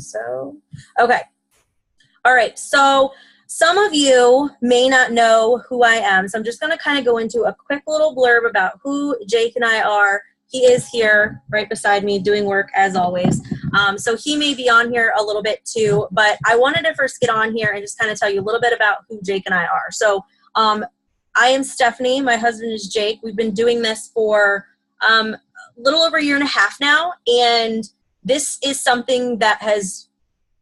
so. Okay. All right. So some of you may not know who I am. So I'm just going to kind of go into a quick little blurb about who Jake and I are. He is here right beside me doing work as always. So he may be on here a little bit too, but I wanted to first get on here and just kind of tell you a little bit about who Jake and I are. So I am Stephanie. My husband is Jake. We've been doing this for a little over a year and a half now. And this is something that has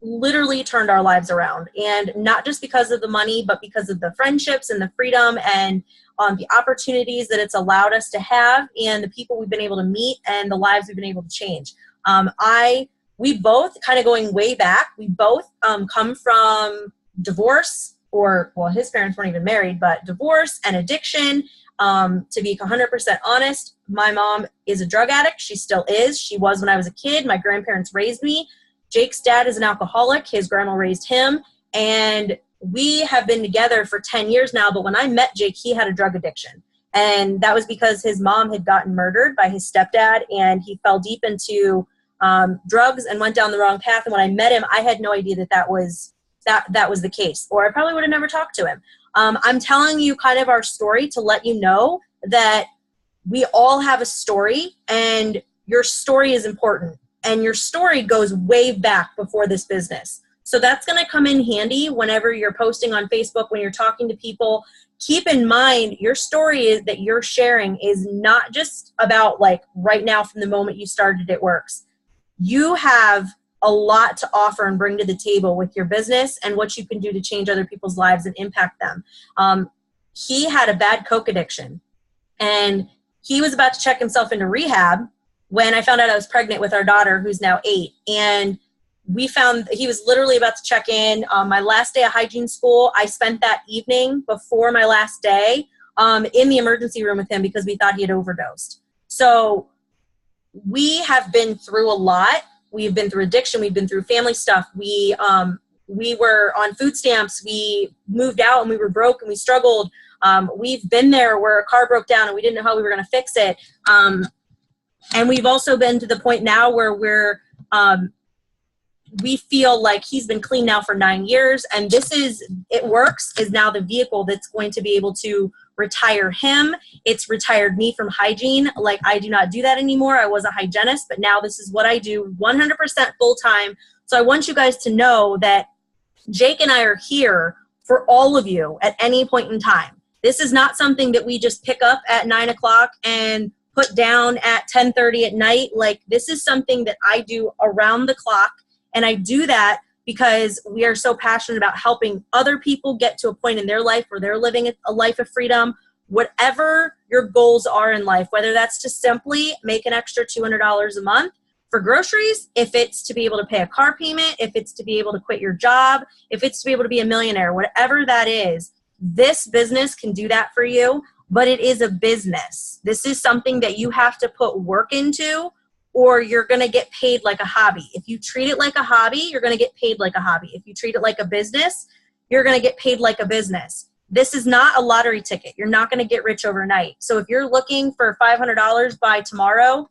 literally turned our lives around. And not just because of the money, but because of the friendships and the freedom and the opportunities that it's allowed us to have and the people we've been able to meet and the lives we've been able to change. We both, kind of going way back, we both come from divorce, or, well, his parents weren't even married, but divorce and addiction. To be 100% honest, my mom is a drug addict. She still is. She was when I was a kid. My grandparents raised me. Jake's dad is an alcoholic. His grandma raised him. And we have been together for 10 years now. But when I met Jake, he had a drug addiction. And that was because his mom had gotten murdered by his stepdad. And he fell deep into drugs and went down the wrong path. And when I met him, I had no idea that was the case, or I probably would have never talked to him. I'm telling you kind of our story to let you know that we all have a story, and your story is important, and your story goes way back before this business. So that's going to come in handy whenever you're posting on Facebook, when you're talking to people. Keep in mind, your story is that you're sharing is not just about like right now from the moment you started It Works. You have a lot to offer and bring to the table with your business and what you can do to change other people's lives and impact them. He had a bad coke addiction, and he was about to check himself into rehab when I found out I was pregnant with our daughter, who's now 8. And we found he was literally about to check in. My last day of hygiene school, I spent that evening before my last day in the emergency room with him because we thought he had overdosed. So we have been through a lot. We've been through addiction. We've been through family stuff. We were on food stamps. We moved out and we were broke and we struggled. We've been there where a car broke down and we didn't know how we were going to fix it. And we've also been to the point now where we feel like he's been clean now for 9 years. And It Works is now the vehicle that's going to be able to retire him. It's retired me from hygiene. Like, I do not do that anymore. I was a hygienist, but now this is what I do 100% full time. So I want you guys to know that Jake and I are here for all of you at any point in time. This is not something that we just pick up at 9 o'clock and put down at 10:30 at night. Like, this is something that I do around the clock. And I do that because we are so passionate about helping other people get to a point in their life where they're living a life of freedom. Whatever your goals are in life, whether that's to simply make an extra $200 a month for groceries, if it's to be able to pay a car payment, if it's to be able to quit your job, if it's to be able to be a millionaire, whatever that is, this business can do that for you, but it is a business. This is something that you have to put work into, or you're going to get paid like a hobby. If you treat it like a hobby, you're going to get paid like a hobby. If you treat it like a business, you're going to get paid like a business. This is not a lottery ticket. You're not going to get rich overnight. So if you're looking for $500 by tomorrow,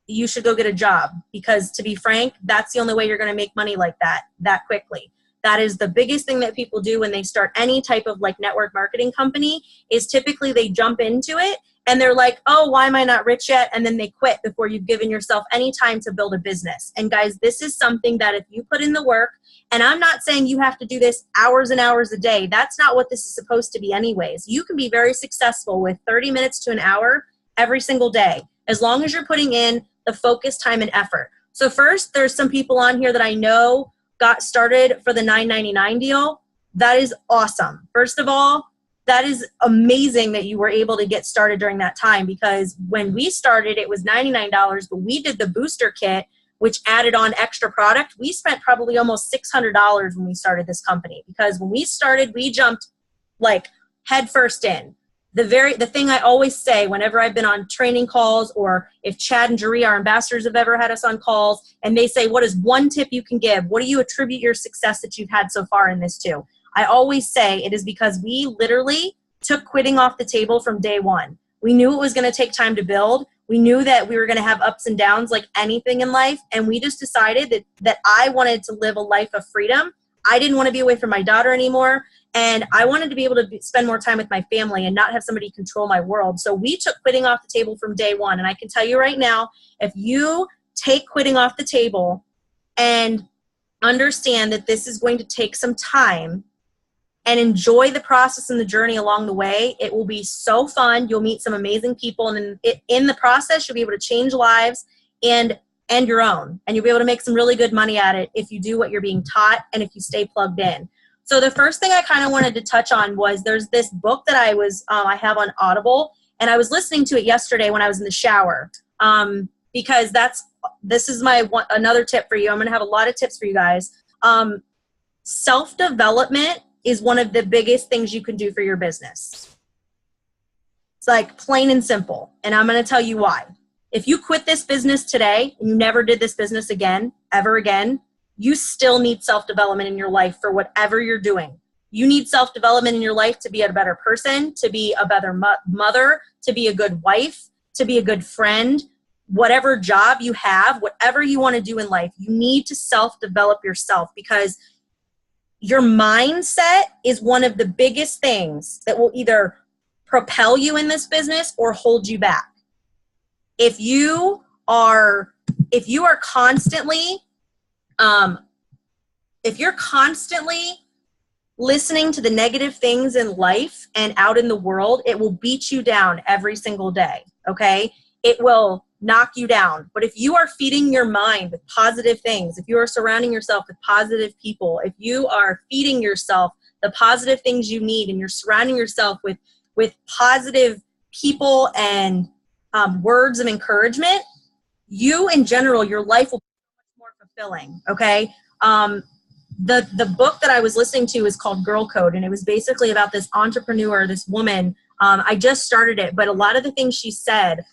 you should go get a job, because to be frank, that's the only way you're going to make money like that quickly. That is the biggest thing that people do when they start any type of like network marketing company, is typically they jump into it and they're like, oh, why am I not rich yet? And then they quit before you've given yourself any time to build a business. And guys, this is something that if you put in the work, and I'm not saying you have to do this hours and hours a day. That's not what this is supposed to be anyways. You can be very successful with 30 minutes to an hour every single day, as long as you're putting in the focus, time, and effort. So first, there's some people on here that I know got started for the $9.99 deal. That is awesome. First of all, that is amazing that you were able to get started during that time, because when we started, it was $99, but we did the booster kit, which added on extra product. We spent probably almost $600 when we started this company, because when we started, we jumped like head first in. The thing I always say whenever I've been on training calls, or if Chad and Jeree, our ambassadors, have ever had us on calls, and they say, what is one tip you can give? What do you attribute your success that you've had so far in this to? I always say it is because we literally took quitting off the table from day one. We knew it was going to take time to build. We knew that we were going to have ups and downs like anything in life. And we just decided that I wanted to live a life of freedom. I didn't want to be away from my daughter anymore. And I wanted to be able to spend more time with my family and not have somebody control my world. So we took quitting off the table from day one. And I can tell you right now, if you take quitting off the table and understand that this is going to take some time and enjoy the process and the journey along the way, it will be so fun. You'll meet some amazing people. And in the process, you'll be able to change lives and your own. And you'll be able to make some really good money at it if you do what you're being taught and if you stay plugged in. So the first thing I kind of wanted to touch on was there's this book that I have on Audible, and I was listening to it yesterday when I was in the shower, because this is another tip for you. I'm going to have a lot of tips for you guys. Self-development is one of the biggest things you can do for your business. It's like plain and simple, and I'm going to tell you why. If you quit this business today and you never did this business again, ever again, you still need self-development in your life for whatever you're doing. You need self-development in your life to be a better person, to be a better mother, to be a good wife, to be a good friend. Whatever job you have, whatever you want to do in life, you need to self-develop yourself, because your mindset is one of the biggest things that will either propel you in this business or hold you back. If you are constantly if you're constantly listening to the negative things in life and out in the world, it will beat you down every single day, okay? It will knock you down. But if you are feeding your mind with positive things, if you are surrounding yourself with positive people, if you are feeding yourself the positive things you need, and you're surrounding yourself with positive people and words of encouragement, you in general, your life will be much more fulfilling, okay? The book that I was listening to is called Girl Code, and it was basically about this entrepreneur, this woman. I just started it, but a lot of the things she said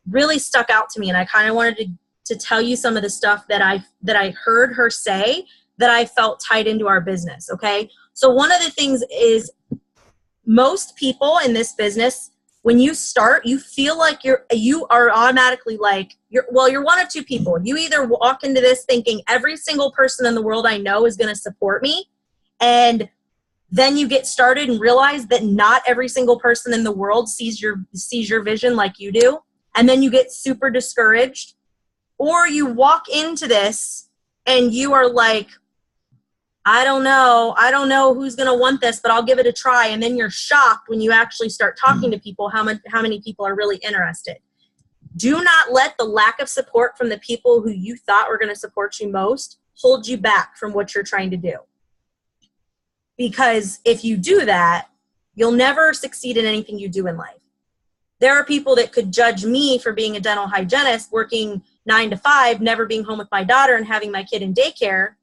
really stuck out to me, and I kind of wanted to tell you some of the stuff that I heard her say that I felt tied into our business, okay? So one of the things is, most people in this business, when you start, you feel like you are automatically like, you're one of two people. You either walk into this thinking every single person in the world I know is going to support me, and then you get started and realize that not every single person in the world sees your vision like you do, and then you get super discouraged. Or you walk into this and you are like, I don't know who's going to want this, but I'll give it a try. And then you're shocked when you actually start talking to people, how many people are really interested. Do not let the lack of support from the people who you thought were going to support you most hold you back from what you're trying to do. Because if you do that, you'll never succeed in anything you do in life. There are people that could judge me for being a dental hygienist, working 9 to 5, never being home with my daughter and having my kid in daycare.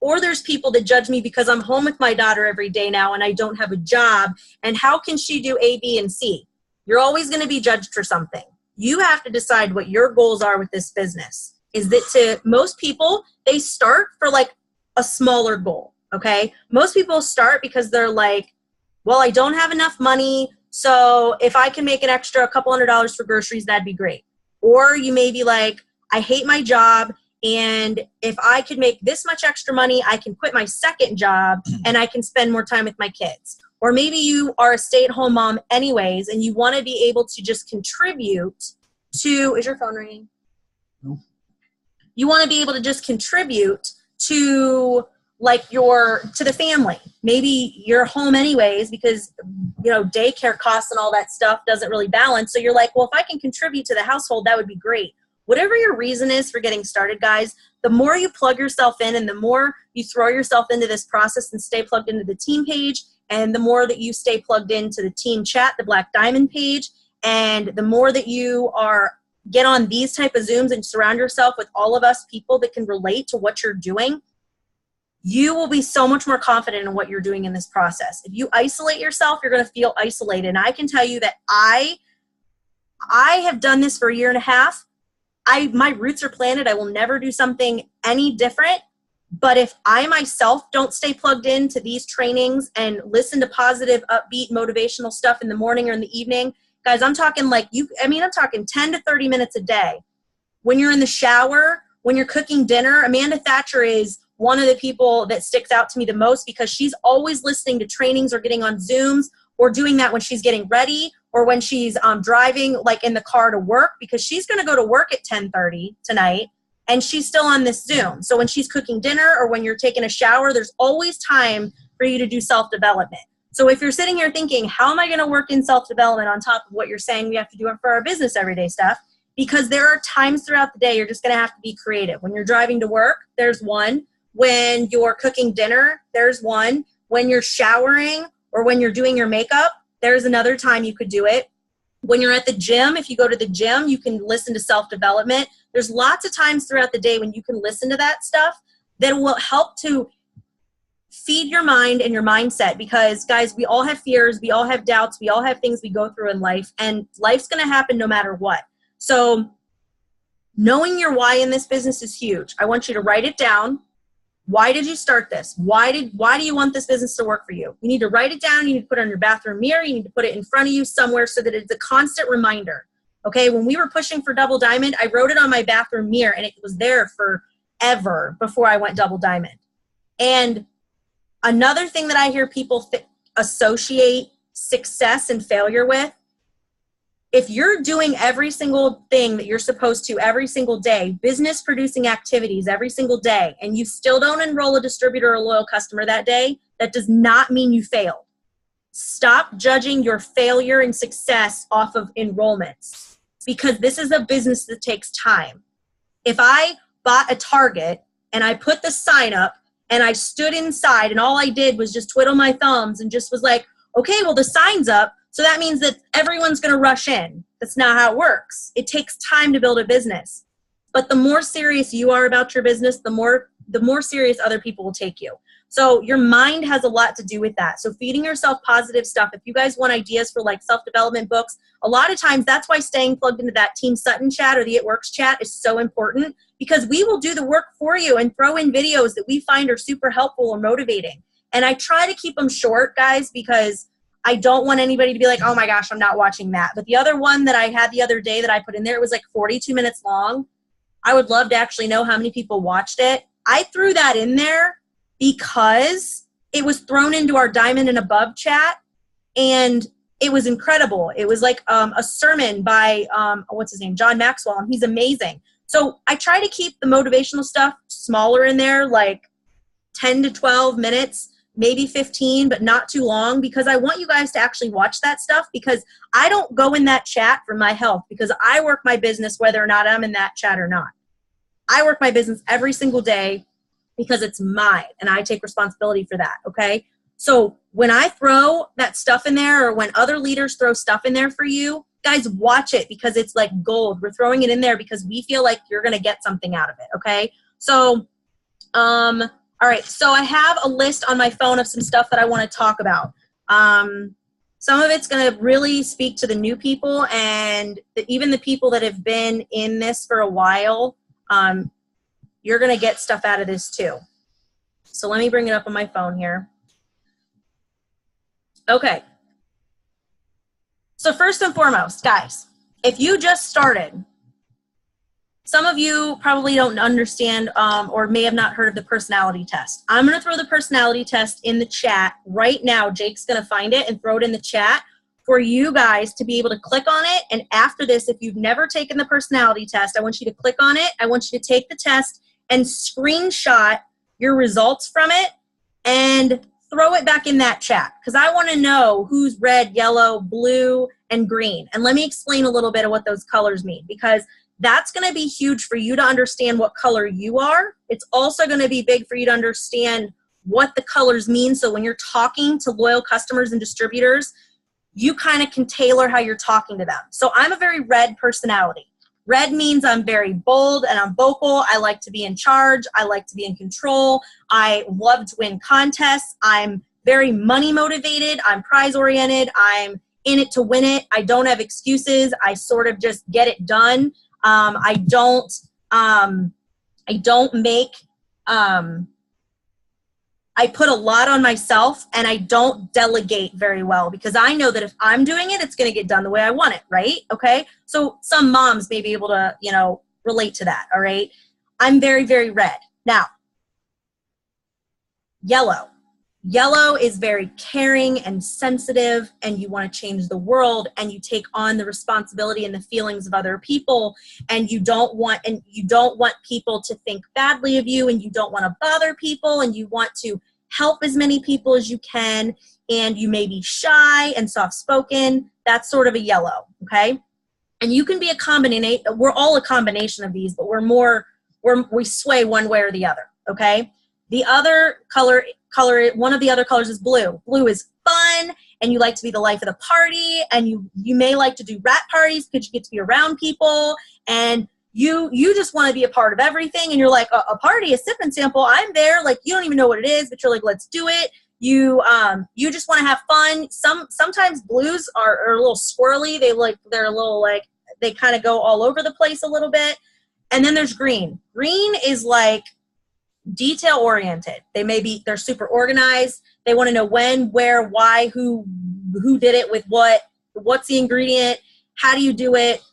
Or there's people that judge me because I'm home with my daughter every day now and I don't have a job. And how can she do A, B, and C? You're always going to be judged for something. You have to decide what your goals are with this business. Is that to most people, they start for like a smaller goal, okay? Most people start because they're like, well, I don't have enough money, so if I can make an extra couple $100 for groceries, that'd be great. Or you may be like, I hate my job, and if I could make this much extra money, I can quit my second job and I can spend more time with my kids. Or maybe you are a stay-at-home mom anyways, and you want to be able to just contribute to, is your phone ringing? No. You want to be able to just contribute to to the family. Maybe you're home anyways because, daycare costs and all that stuff doesn't really balance. So you're like, well, if I can contribute to the household, that would be great. Whatever your reason is for getting started, guys, the more you plug yourself in and the more you throw yourself into this process and stay plugged into the team page, and the more that you stay plugged into the team chat, the Black Diamond page, and the more that you get on these type of Zooms and surround yourself with all of us people that can relate to what you're doing, you will be so much more confident in what you're doing in this process. If you isolate yourself, you're going to feel isolated. And I can tell you that I have done this for a year and a half. My roots are planted. I will never do something any different. But if I myself don't stay plugged into these trainings and listen to positive, upbeat, motivational stuff in the morning or in the evening, Guys, I'm talking like I'm talking 10 to 30 minutes a day. When you're in the shower, when you're cooking dinner, Amanda Thatcher is one of the people that sticks out to me the most because she's always listening to trainings or getting on Zooms or doing that when she's getting ready or when she's driving like in the car to work, because she's going to go to work at 10:30 tonight and she's still on this Zoom. So when she's cooking dinner or when you're taking a shower, there's always time for you to do self-development. So if you're sitting here thinking, how am I going to work in self-development on top of what you're saying we have to do for our business everyday stuff? Because there are times throughout the day you're just going to have to be creative. When you're driving to work, there's one. When you're cooking dinner, there's one. When you're showering or when you're doing your makeup, there's another time you could do it. When you're at the gym, if you go to the gym, you can listen to self-development. There's lots of times throughout the day when you can listen to that stuff that will help to feed your mind and your mindset, because guys, we all have fears, we all have doubts, we all have things we go through in life, and life's going to happen no matter what. So knowing your why in this business is huge. I want you to write it down. Why did you start this? Why do you want this business to work for you? You need to write it down. You need to put it on your bathroom mirror. You need to put it in front of you somewhere so that it's a constant reminder. Okay, when we were pushing for Double Diamond, I wrote it on my bathroom mirror and it was there forever before I went Double Diamond. And another thing that I hear people associate success and failure with, if you're doing every single thing that you're supposed to every single day, business producing activities every single day, and you still don't enroll a distributor or a loyal customer that day, that does not mean you failed. Stop judging your failure and success off of enrollments, because this is a business that takes time. If I bought a Target and I put the sign up and I stood inside and all I did was just twiddle my thumbs and just was like, okay, well, the sign's up, so that means that everyone's going to rush in. That's not how it works. It takes time to build a business. But the more serious you are about your business, the more serious other people will take you. So your mind has a lot to do with that. So feeding yourself positive stuff. If you guys want ideas for like self-development books, a lot of times that's why staying plugged into that Team Sutton chat or the It Works chat is so important, because we will do the work for you and throw in videos that we find are super helpful or motivating. And I try to keep them short, guys, because I don't want anybody to be like, oh my gosh, I'm not watching that. But the other one that I had the other day that I put in there, it was like 42 minutes long. I would love to actually know how many people watched it. I threw that in there because it was thrown into our Diamond and Above chat, and it was incredible. It was like a sermon by, what's his name, John Maxwell, and he's amazing. So I try to keep the motivational stuff smaller in there, like 10 to 12 minutes, maybe 15, but not too long, because I want you guys to actually watch that stuff, because I don't go in that chat for my health, because I work my business whether or not I'm in that chat or not. I work my business every single day because it's mine, and I take responsibility for that, okay? So when I throw that stuff in there, or when other leaders throw stuff in there for you, guys, watch it, because it's like gold. We're throwing it in there because we feel like you're going to get something out of it, okay? So, all right, so I have a list on my phone of some stuff that I want to talk about. Some of it's going to really speak to the new people, and even the people that have been in this for a while. You're going to get stuff out of this too. So let me bring it up on my phone here. Okay. So first and foremost, guys, if you just started, some of you probably don't understand or may have not heard of the personality test. I'm going to throw the personality test in the chat right now. Jake's going to find it and throw it in the chat for you guys to be able to click on it. And after this, if you've never taken the personality test, I want you to click on it. I want you to take the test and screenshot your results from it and throw it back in that chat, because I want to know who's red, yellow, blue, and green. And let me explain a little bit of what those colors mean, because that's going to be huge for you to understand what color you are. It's also going to be big for you to understand what the colors mean. So when you're talking to loyal customers and distributors, you kind of can tailor how you're talking to them. So I'm a very red personality. Red means I'm very bold and I'm vocal. I like to be in charge. I like to be in control. I love to win contests. I'm very money motivated. I'm prize oriented. I'm in it to win it. I don't have excuses. I sort of just get it done. I don't make I put a lot on myself and I don't delegate very well because I know that if I'm doing it, it's going to get done the way I want it, right? Okay. So some moms may be able to, you know, relate to that. All right. I'm very, very red. Now, yellow. Yellow is very caring and sensitive, and you want to change the world, and you take on the responsibility and the feelings of other people, and you don't want people to think badly of you, and you don't want to bother people, and you want to help as many people as you can, and you may be shy and soft-spoken. That's sort of a yellow, okay? And you can be a combination. We're all a combination of these, but we sway one way or the other, okay? The other color, one of the other colors is blue. Blue is fun, and you like to be the life of the party, and you may like to do rat parties because you get to be around people, and you just want to be a part of everything, and you're like, a party, a sip and sample, I'm there. Like, you don't even know what it is, but you're like, let's do it. You just want to have fun. Sometimes blues are a little squirrely. They're a little like, they kind of go all over the place a little bit. And then there's green. Green is like detail oriented. They're super organized. They want to know when, where, why, who did it with what's the ingredient, how do you do it.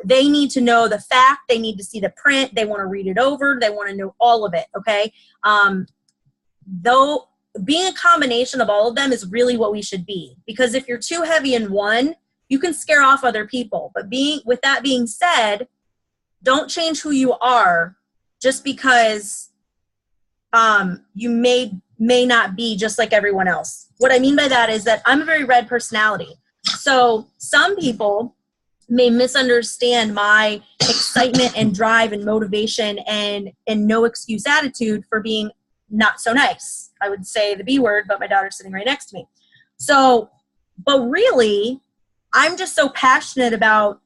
They need to know the fact. They need to see the print. They want to read it over. They want to know all of it. Okay. Though being a combination of all of them is really what we should be, because if you're too heavy in one, you can scare off other people. But with that being said, don't change who you are just because you may not be just like everyone else. What I mean by that is that I'm a very red personality. So some people may misunderstand my excitement and drive and motivation and no excuse attitude for being not so nice. I would say the B word, but my daughter's sitting right next to me. So, but really, I'm just so passionate about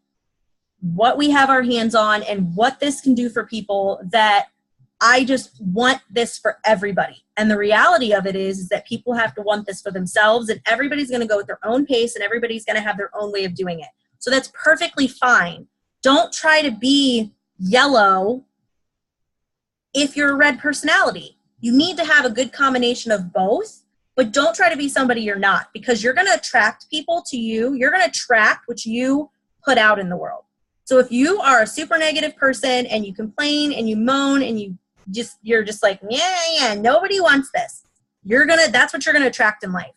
what we have our hands on and what this can do for people that I just want this for everybody. And the reality of it is that people have to want this for themselves, and everybody's going to go at their own pace, and everybody's going to have their own way of doing it. So that's perfectly fine. Don't try to be yellow if you're a red personality. You need to have a good combination of both, but don't try to be somebody you're not, because you're going to attract people to you. You're going to attract what you put out in the world. So if you are a super negative person and you complain and you moan and you're just like, yeah, nobody wants this, that's what you're going to attract in life.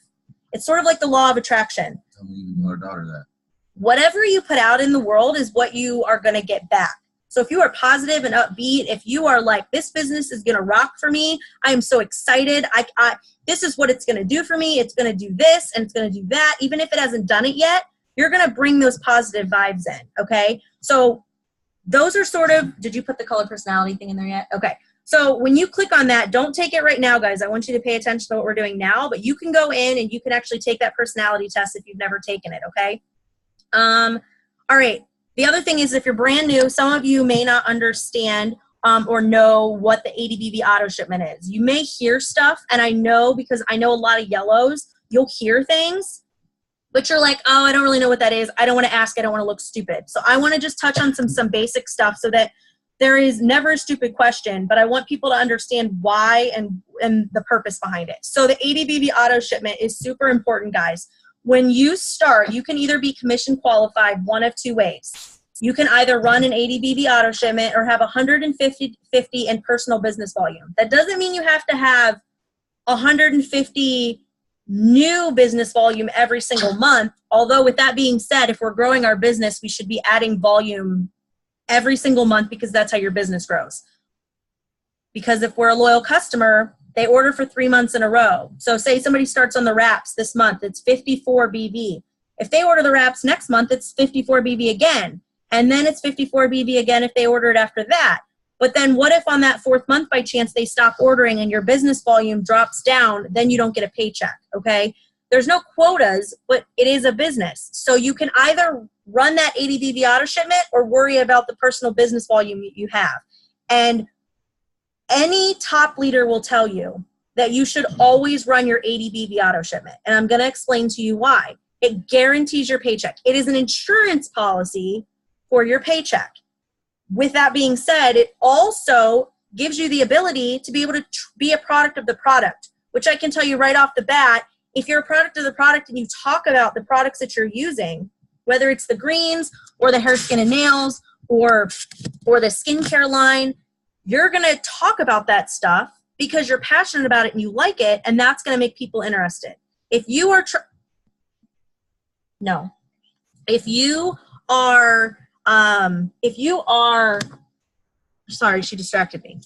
It's sort of like the law of attraction. Tell me your daughter that. Whatever you put out in the world is what you are going to get back. So if you are positive and upbeat, if you are like, this business is going to rock for me, I am so excited, this is what it's going to do for me, it's going to do this and it's going to do that, even if it hasn't done it yet, you're going to bring those positive vibes in, okay? So those are sort of, did you put the color personality thing in there yet? Okay. So when you click on that, don't take it right now, guys. I want you to pay attention to what we're doing now, but you can go in and you can actually take that personality test if you've never taken it, okay? All right. The other thing is, if you're brand new, some of you may not understand or know what the ADBV auto shipment is. You may hear stuff, and I know, because I know a lot of yellows, you'll hear things, but you're like, oh, I don't really know what that is. I don't want to ask. I don't want to look stupid. So I want to just touch on some basic stuff so that there is never a stupid question, but I want people to understand why and the purpose behind it. So the ADBV auto shipment is super important, guys. When you start, you can either be commission qualified one of two ways. You can either run an ADBV auto shipment or have 150 in personal business volume. That doesn't mean you have to have 150 new business volume every single month. Although with that being said, if we're growing our business, we should be adding volume every single month, because that's how your business grows. Because if we're a loyal customer, they order for 3 months in a row. So say somebody starts on the wraps this month, it's 54 BV. If they order the wraps next month, it's 54 BV again. And then it's 54 BV again if they order it after that. But then what if on that 4th month, by chance, they stop ordering and your business volume drops down, then you don't get a paycheck, okay? There's no quotas, but it is a business. So you can either run that ADBV auto shipment or worry about the personal business volume you have. And any top leader will tell you that you should always run your ADBV auto shipment. And I'm going to explain to you why. It guarantees your paycheck. It is an insurance policy for your paycheck. With that being said, it also gives you the ability to be able to be a product of the product. which I can tell you right off the bat, if you're a product of the product and you talk about the products that you're using, whether it's the greens or the hair, skin, and nails or the skincare line, you're going to talk about that stuff because you're passionate about it and you like it, and that's going to make people interested. If you are sorry, she distracted me.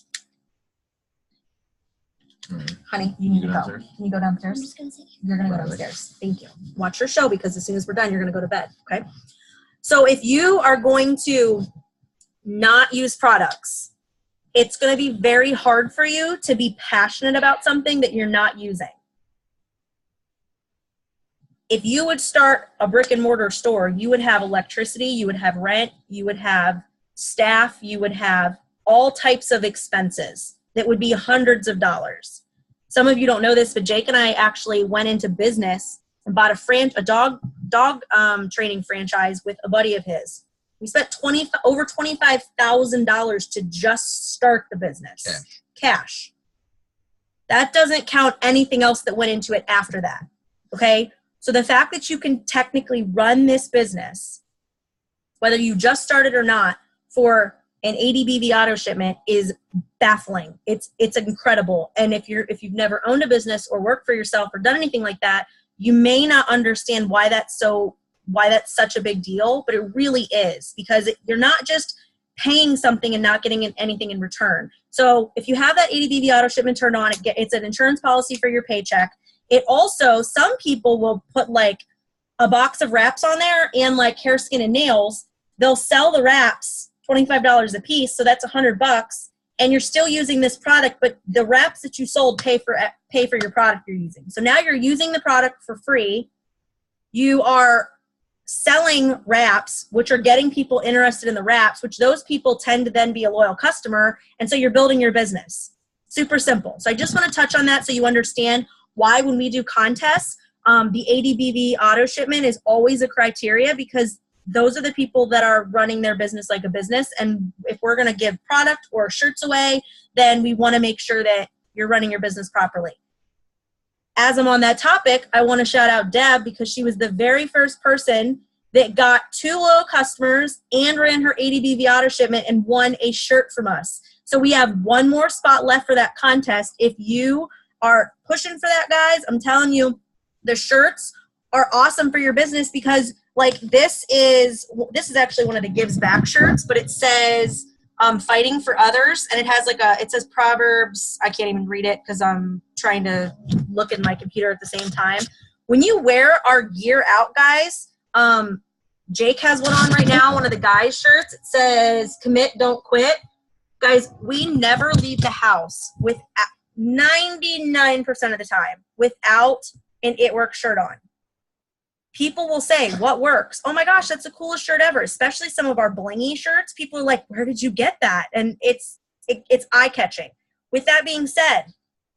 Honey, you need to go. Can you go downstairs? I'm just gonna sit here. You're going to go downstairs. Thank you. Watch your show because as soon as we're done, you're going to go to bed, okay? So if you are going to not use products, it's going to be very hard for you to be passionate about something that you're not using. If you would start a brick and mortar store, you would have electricity, you would have rent, you would have staff, you would have all types of expenses that would be hundreds of dollars. Some of you don't know this, but Jake and I actually went into business and bought a dog training franchise with a buddy of his. We spent over $25,000 to just start the business. Cash. That doesn't count anything else that went into it after that. Okay? So the fact that you can technically run this business, whether you just started or not, for an ADBV auto shipment is baffling. It's incredible. And if you've never owned a business or worked for yourself or done anything like that, you may not understand why that's such a big deal, but it really is, because you're not just paying something and not getting anything in return. So if you have that ADBV auto shipment turned on, it's an insurance policy for your paycheck. It also, some people will put like a box of wraps on there and like hair, skin, and nails. They'll sell the wraps $25 a piece, so that's $100, and you're still using this product, but the wraps that you sold pay for your product you're using. So now you're using the product for free. You are selling wraps, which are getting people interested in the wraps, which those people tend to then be a loyal customer, and so you're building your business. Super simple. So I just want to touch on that so you understand why when we do contests, the ADBV auto shipment is always a criteria, because those are the people that are running their business like a business. And if we're going to give product or shirts away, then we want to make sure that you're running your business properly. As I'm on that topic, I want to shout out Deb, because she was the very first person that got 2 loyal customers and ran her ADBV auto shipment and won a shirt from us. So we have one more spot left for that contest. If you are pushing for that, guys, I'm telling you, the shirts are awesome for your business, because like this is actually one of the Gives Back shirts, but it says fighting for others, and it has like it says Proverbs. I can't even read it because I'm trying to look at my computer at the same time. When you wear our gear out, guys, Jake has one on right now, one of the guys' shirts. It says commit, don't quit. Guys, we never leave the house with 99% of the time without an It Works shirt on. People will say, what works? Oh my gosh, that's the coolest shirt ever. Especially some of our blingy shirts. People are like, where did you get that? And it's eye-catching. With that being said,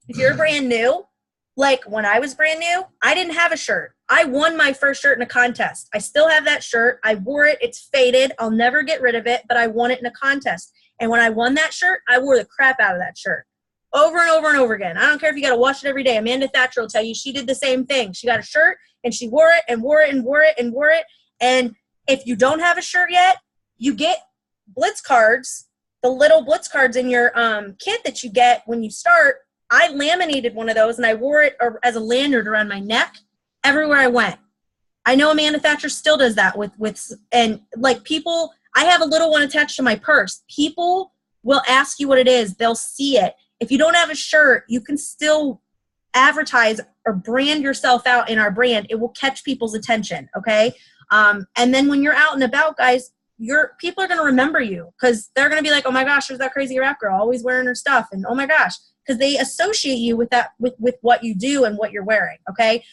if you're brand new, like when I was brand new, I didn't have a shirt. I won my first shirt in a contest. I still have that shirt. I wore it. It's faded. I'll never get rid of it, but I won it in a contest. And when I won that shirt, I wore the crap out of that shirt. Over and over and over again. I don't care if you got to wash it every day. Amanda Thatcher will tell you she did the same thing. She got a shirt and she wore it and wore it and wore it and wore it. And if you don't have a shirt yet, you get Blitz cards, the little Blitz cards in your kit that you get when you start. I laminated one of those and I wore it as a lanyard around my neck everywhere I went. I know Amanda Thatcher still does that and like people, I have a little one attached to my purse. People will ask you what it is. They'll see it. If you don't have a shirt, you can still advertise or brand yourself out in our brand. It will catch people's attention, okay? And then when you're out and about, guys, people are going to remember you, because they're going to be like, oh my gosh, there's that crazy rap girl always wearing her stuff. And oh my gosh, because they associate you with that, with what you do and what you're wearing, okay?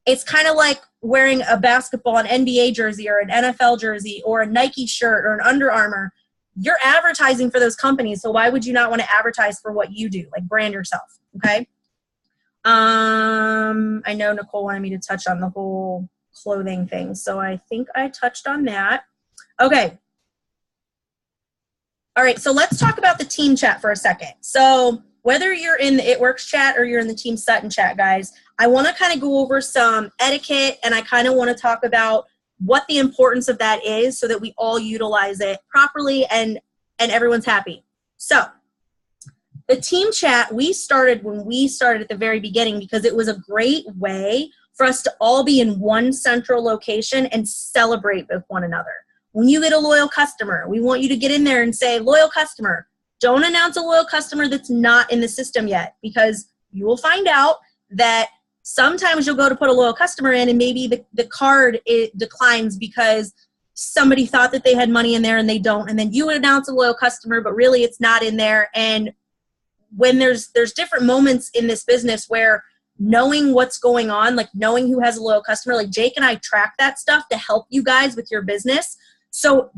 It's kind of like wearing a basketball, an NBA jersey or an NFL jersey or a Nike shirt or an Under Armour. You're advertising for those companies, so why would you not want to advertise for what you do? Like, brand yourself, okay? I know Nicole wanted me to touch on the whole clothing thing, so I think I touched on that. Okay. All right, so let's talk about the team chat for a second. So whether you're in the It Works chat or you're in the Team Sutton chat, guys, I want to kind of go over some etiquette, and I kind of want to talk about what the importance of that is so that we all utilize it properly and everyone's happy. So the team chat, we started when we started at the very beginning because it was a great way for us to all be in one central location and celebrate with one another. When you get a loyal customer, we want you to get in there and say, loyal customer. Don't announce a loyal customer that's not in the system yet, because you will find out that sometimes you'll go to put a loyal customer in and maybe the card it declines because somebody thought that they had money in there and they don't. And then you would announce a loyal customer, but really it's not in there. And when there's different moments in this business where knowing what's going on, like knowing who has a loyal customer, like Jake and I track that stuff to help you guys with your business. So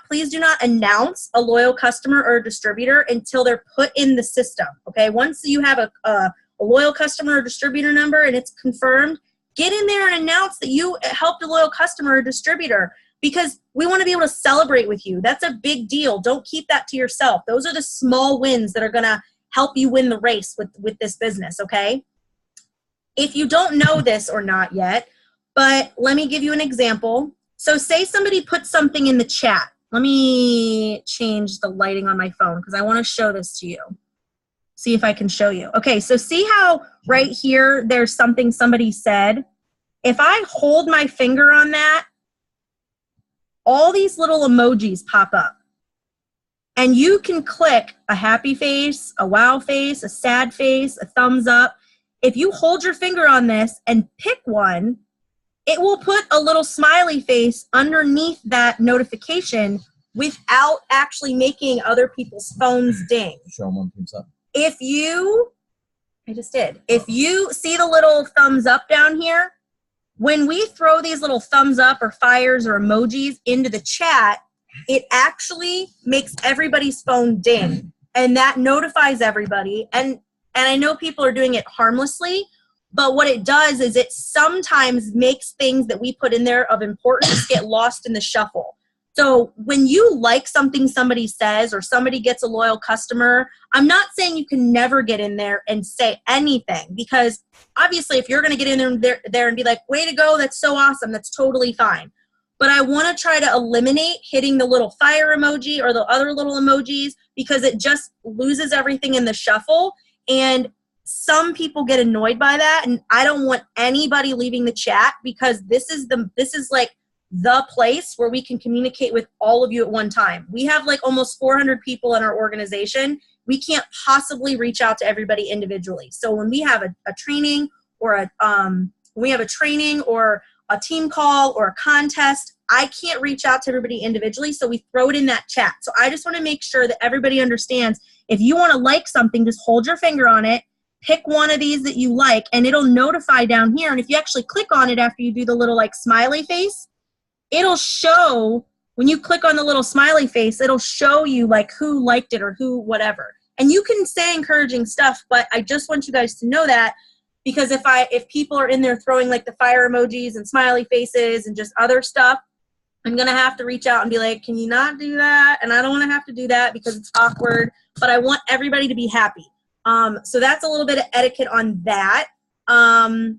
please do not announce a loyal customer or a distributor until they're put in the system, okay? Once you have a loyal customer or distributor number and it's confirmed, get in there and announce that you helped a loyal customer or distributor, because we want to be able to celebrate with you. That's a big deal. Don't keep that to yourself. Those are the small wins that are going to help you win the race with this business, okay? If you don't know this or not yet, but let me give you an example. So say somebody put something in the chat. Let me change the lighting on my phone because I want to show this to you. See if I can show you. Okay, so see how right here there's something somebody said? If I hold my finger on that, all these little emojis pop up. And you can click a happy face, a wow face, a sad face, a thumbs up. If you hold your finger on this and pick one, it will put a little smiley face underneath that notification without actually making other people's phones ding. Show them one thumbs up. If you see the little thumbs up down here, when we throw these little thumbs up or fires or emojis into the chat, it actually makes everybody's phone ding. And that notifies everybody. And I know people are doing it harmlessly, but what it does is it sometimes makes things that we put in there of importance get lost in the shuffle. So when you like something somebody says or somebody gets a loyal customer, I'm not saying you can never get in there and say anything, because obviously if you're going to get in there and be like, way to go, that's so awesome, that's totally fine. But I want to try to eliminate hitting the little fire emoji or the other little emojis, because it just loses everything in the shuffle. And some people get annoyed by that, and I don't want anybody leaving the chat, because this is like the place where we can communicate with all of you at one time. We have like almost 400 people in our organization. We can't possibly reach out to everybody individually. So when we have a training or a team call or a contest, I can't reach out to everybody individually, so we throw it in that chat. So I just want to make sure that everybody understands, if you want to like something, just hold your finger on it, pick one of these that you like, and it'll notify down here. And if you actually click on it after you do the little like smiley face, it'll show, when you click on the little smiley face, it'll show you like who liked it or who whatever. And you can say encouraging stuff, but I just want you guys to know that, because if people are in there throwing like the fire emojis and smiley faces and just other stuff, I'm going to have to reach out and be like, can you not do that? And I don't want to have to do that because it's awkward, but I want everybody to be happy. So that's a little bit of etiquette on that. Hold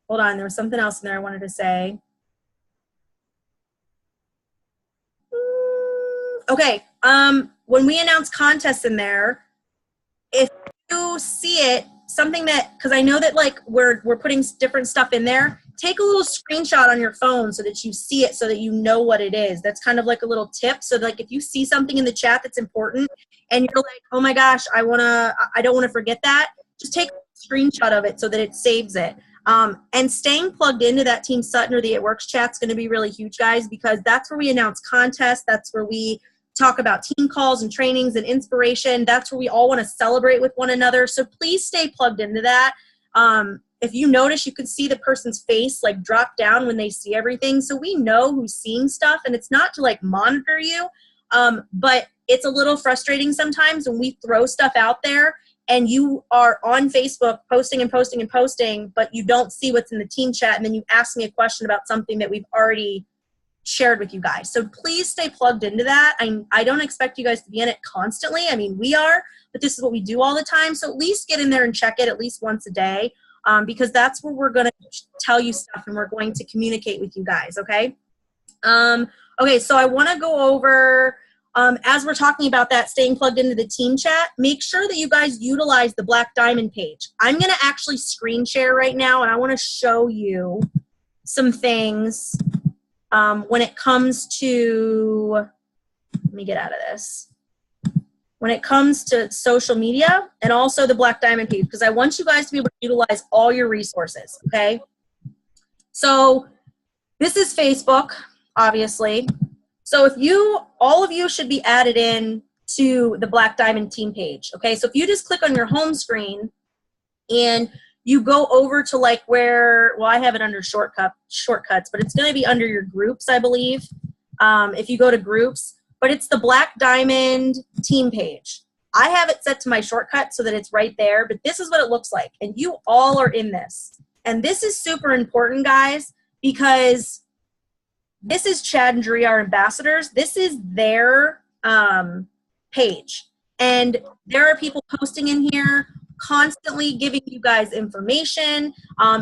on, there was something else in there I wanted to say. Okay, when we announce contests in there, if you see it, something that, because I know that like we're putting different stuff in there, take a little screenshot on your phone so that you see it, so that you know what it is. That's kind of like a little tip. So like if you see something in the chat that's important and you're like, oh my gosh, I don't want to forget that, just take a screenshot of it so that it saves it. And staying plugged into that Team Sutton or the It Works chat is going to be really huge, guys, because that's where we announce contests. That's where we talk about team calls and trainings and inspiration. That's where we all want to celebrate with one another. So please stay plugged into that. If you notice, you can see the person's face like drop down when they see everything. So we know who's seeing stuff, and it's not to like monitor you, but it's a little frustrating sometimes when we throw stuff out there and you are on Facebook posting and posting and posting, but you don't see what's in the team chat, and then you ask me a question about something that we've already shared with you guys. So please stay plugged into that. I don't expect you guys to be in it constantly. I mean, we are, but this is what we do all the time. So at least get in there and check it at least once a day, because that's where we're going to tell you stuff and we're going to communicate with you guys, okay? Okay, so I want to go over, as we're talking about that, staying plugged into the team chat, make sure that you guys utilize the Black Diamond page. I'm going to actually screen share right now, and I want to show you some things when it comes to, let me get out of this, when it comes to social media and also the Black Diamond page, because I want you guys to be able to utilize all your resources, okay? So this is Facebook, obviously. So if you, all of you should be added in to the Black Diamond team page, okay? So if you just click on your home screen and you go over to like where, well, I have it under shortcuts, but it's going to be under your groups, I believe, if you go to groups, but it's the Black Diamond team page. I have it set to my shortcut so that it's right there, but this is what it looks like, and you all are in this. And this is super important, guys, because this is Chad and Jeree, our ambassadors. This is their page, and there are people posting in here constantly giving you guys information.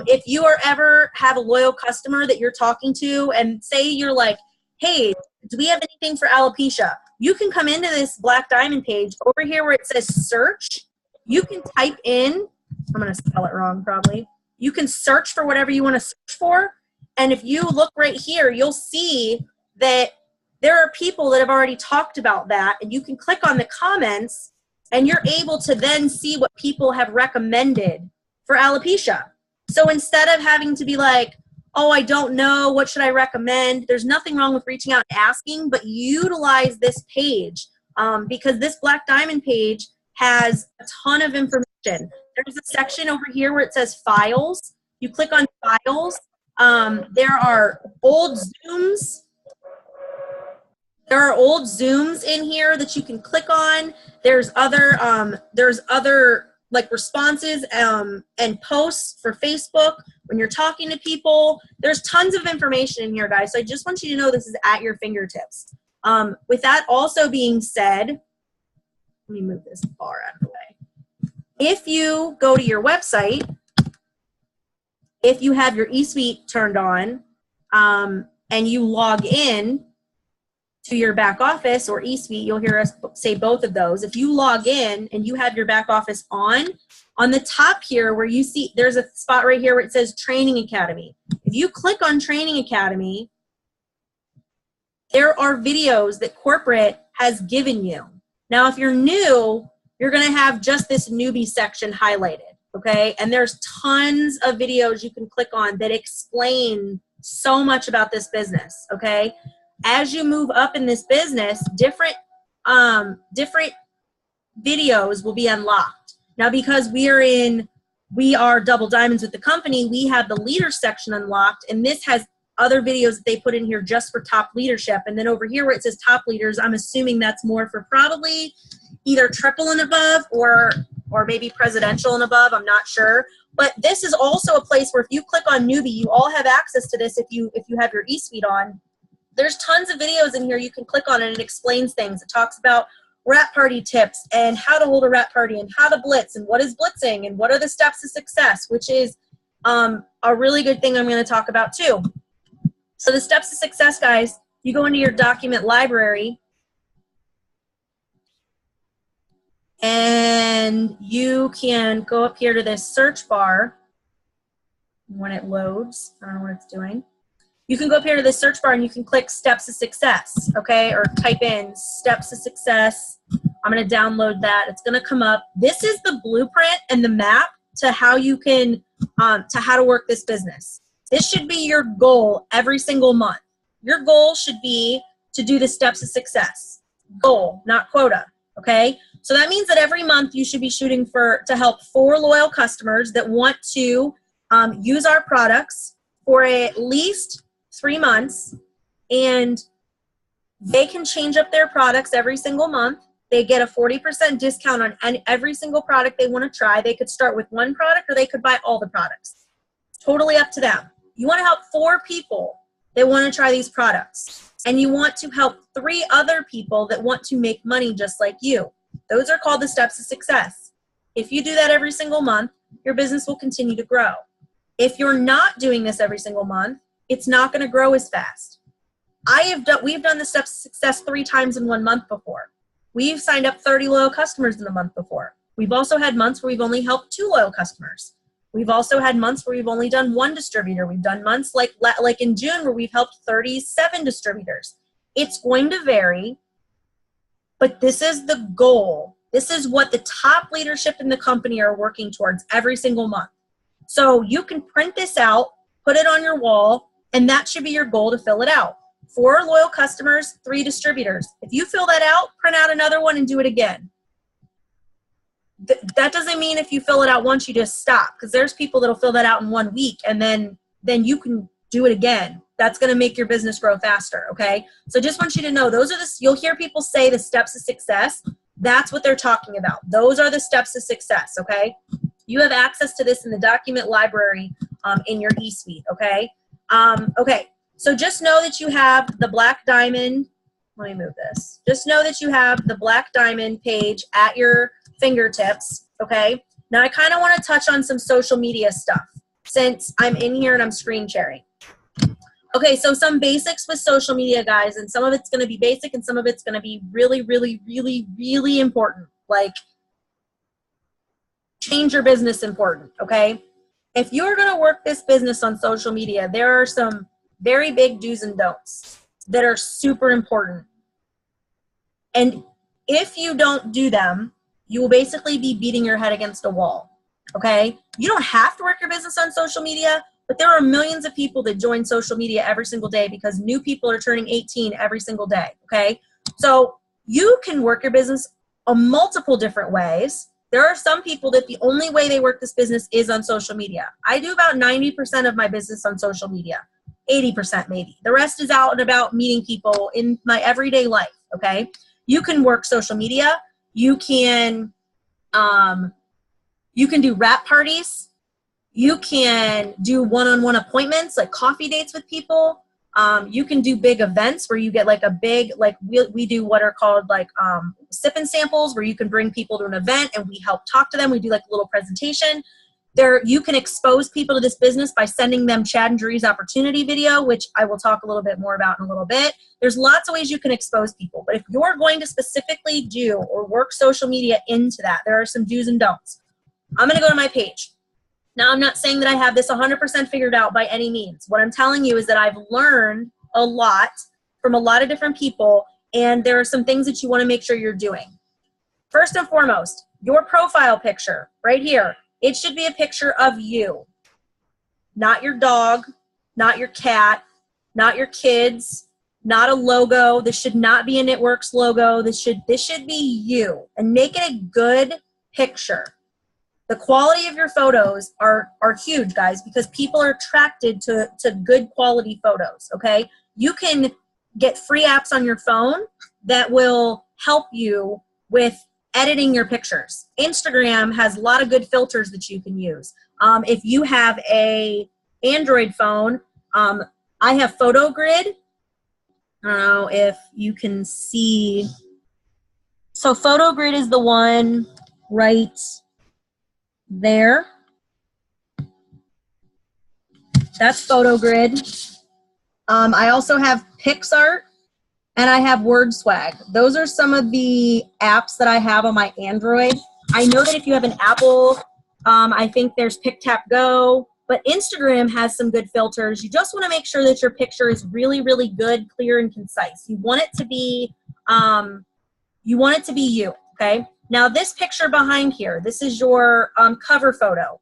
If you are ever have a loyal customer that you're talking to and say you're like, hey, do we have anything for alopecia? You can come into this Black Diamond page over here where it says search. You can type in, I'm going to spell it wrong probably. You can search for whatever you want to search for. And if you look right here, you'll see that there are people that have already talked about that, and you can click on the comments and you're able to then see what people have recommended for alopecia. So instead of having to be like, oh, I don't know, what should I recommend? There's nothing wrong with reaching out and asking, but utilize this page because this Black Diamond page has a ton of information. There's a section over here where it says files. You click on files. There are old Zooms. There are old Zooms in here that you can click on. There's other like responses and posts for Facebook when you're talking to people. There's tons of information in here, guys. So I just want you to know this is at your fingertips. With that also being said, let me move this bar out of the way. If you go to your website, if you have your eSuite turned on and you log in to your back office or eSuite, you'll hear us say both of those. If you log in and you have your back office on the top here where you see there's a spot right here where it says Training Academy. If you click on Training Academy, there are videos that corporate has given you. Now, if you're new, you're going to have just this newbie section highlighted, okay? And there's tons of videos you can click on that explain so much about this business, okay? As you move up in this business, different videos will be unlocked. Now, because we are double diamonds with the company, we have the leader section unlocked, and this has other videos that they put in here just for top leadership. And then over here where it says top leaders, I'm assuming that's more for probably either triple and above or maybe presidential and above. I'm not sure. But this is also a place where if you click on newbie, you all have access to this if you have your eSuite on. There's tons of videos in here you can click on, and it explains things. It talks about wrap party tips and how to hold a wrap party and how to blitz and what is blitzing and what are the steps to success, which is a really good thing I'm going to talk about too. So the steps to success, guys, you go into your document library and you can go up here to this search bar when it loads. I don't know what it's doing. You can go up here to the search bar and you can click steps to success, okay? Or type in steps to success. I'm going to download that. It's going to come up. This is the blueprint and the map to how you can, to how to work this business. This should be your goal every single month. Your goal should be to do the steps to success. Goal, not quota, okay? So that means that every month you should be shooting to help 4 loyal customers that want to use our products for at least 3 months, and they can change up their products every single month. They get a 40% discount on every single product they want to try. They could start with 1 product or they could buy all the products. Totally up to them. You want to help 4 people that want to try these products. And you want to help 3 other people that want to make money just like you. Those are called the steps to success. If you do that every single month, your business will continue to grow. If you're not doing this every single month, it's not going to grow as fast. We've done the steps to success 3 times in 1 month before. We've signed up 30 loyal customers in the month before. We've also had months where we've only helped 2 loyal customers. We've also had months where we've only done 1 distributor. We've done months like in June where we've helped 37 distributors. It's going to vary, but this is the goal. This is what the top leadership in the company are working towards every single month. So you can print this out, put it on your wall, and that should be your goal to fill it out. 4 loyal customers, 3 distributors. If you fill that out, print out another one and do it again. That doesn't mean if you fill it out once, you just stop, because there's people that'll fill that out in 1 week and then you can do it again. That's going to make your business grow faster, okay? So just want you to know, those are you'll hear people say the steps to success. That's what they're talking about. Those are the steps to success, okay? You have access to this in the document library in your eSuite, okay? Okay, so just know that you have the Black Diamond. Let me move this. Just know that you have the Black Diamond page at your fingertips, okay? Now I kind of want to touch on some social media stuff since I'm in here and I'm screen sharing. Okay, so some basics with social media, guys, and some of it's going to be basic and some of it's going to be really, really, really, really important. Like, change your business important, okay? If you're going to work this business on social media, there are some very big do's and don'ts that are super important. And if you don't do them, you will basically be beating your head against a wall, okay? You don't have to work your business on social media, but there are millions of people that join social media every single day because new people are turning 18 every single day, okay? So you can work your business on multiple different ways. There are some people that the only way they work this business is on social media. I do about 90% of my business on social media, 80% maybe. The rest is out and about meeting people in my everyday life, okay? You can work social media. You can do wrap parties. You can do one-on-one appointments, like coffee dates with people. You can do big events where you get like a big, like we do what are called like sip and samples, where you can bring people to an event and we help talk to them. We do like a little presentation. You can expose people to this business by sending them Chad and Jerry's opportunity video, which I will talk a little bit more about in a little bit. There's lots of ways you can expose people, but if you're going to specifically do or work social media into that, there are some do's and don'ts. I'm going to go to my page. Now, I'm not saying that I have this 100% figured out by any means. What I'm telling you is that I've learned a lot from a lot of different people, and there are some things that you want to make sure you're doing. First and foremost, your profile picture right here. It should be a picture of you, not your dog, not your cat, not your kids, not a logo. This should not be a KnitWorks logo. This should be you, and make it a good picture. The quality of your photos are huge, guys, because people are attracted to good quality photos, okay? You can get free apps on your phone that will help you with editing your pictures. Instagram has a lot of good filters that you can use. If you have a Android phone, I have PhotoGrid. I don't know if you can see. So PhotoGrid is the one right there. That's PhotoGrid. I also have PixArt and I have WordSwag. Those are some of the apps that I have on my Android. I know that if you have an Apple, I think there's PicTapGo, but Instagram has some good filters. You just want to make sure that your picture is really, really good, clear, and concise. You want it to be you, okay? Now this picture behind here, this is your cover photo.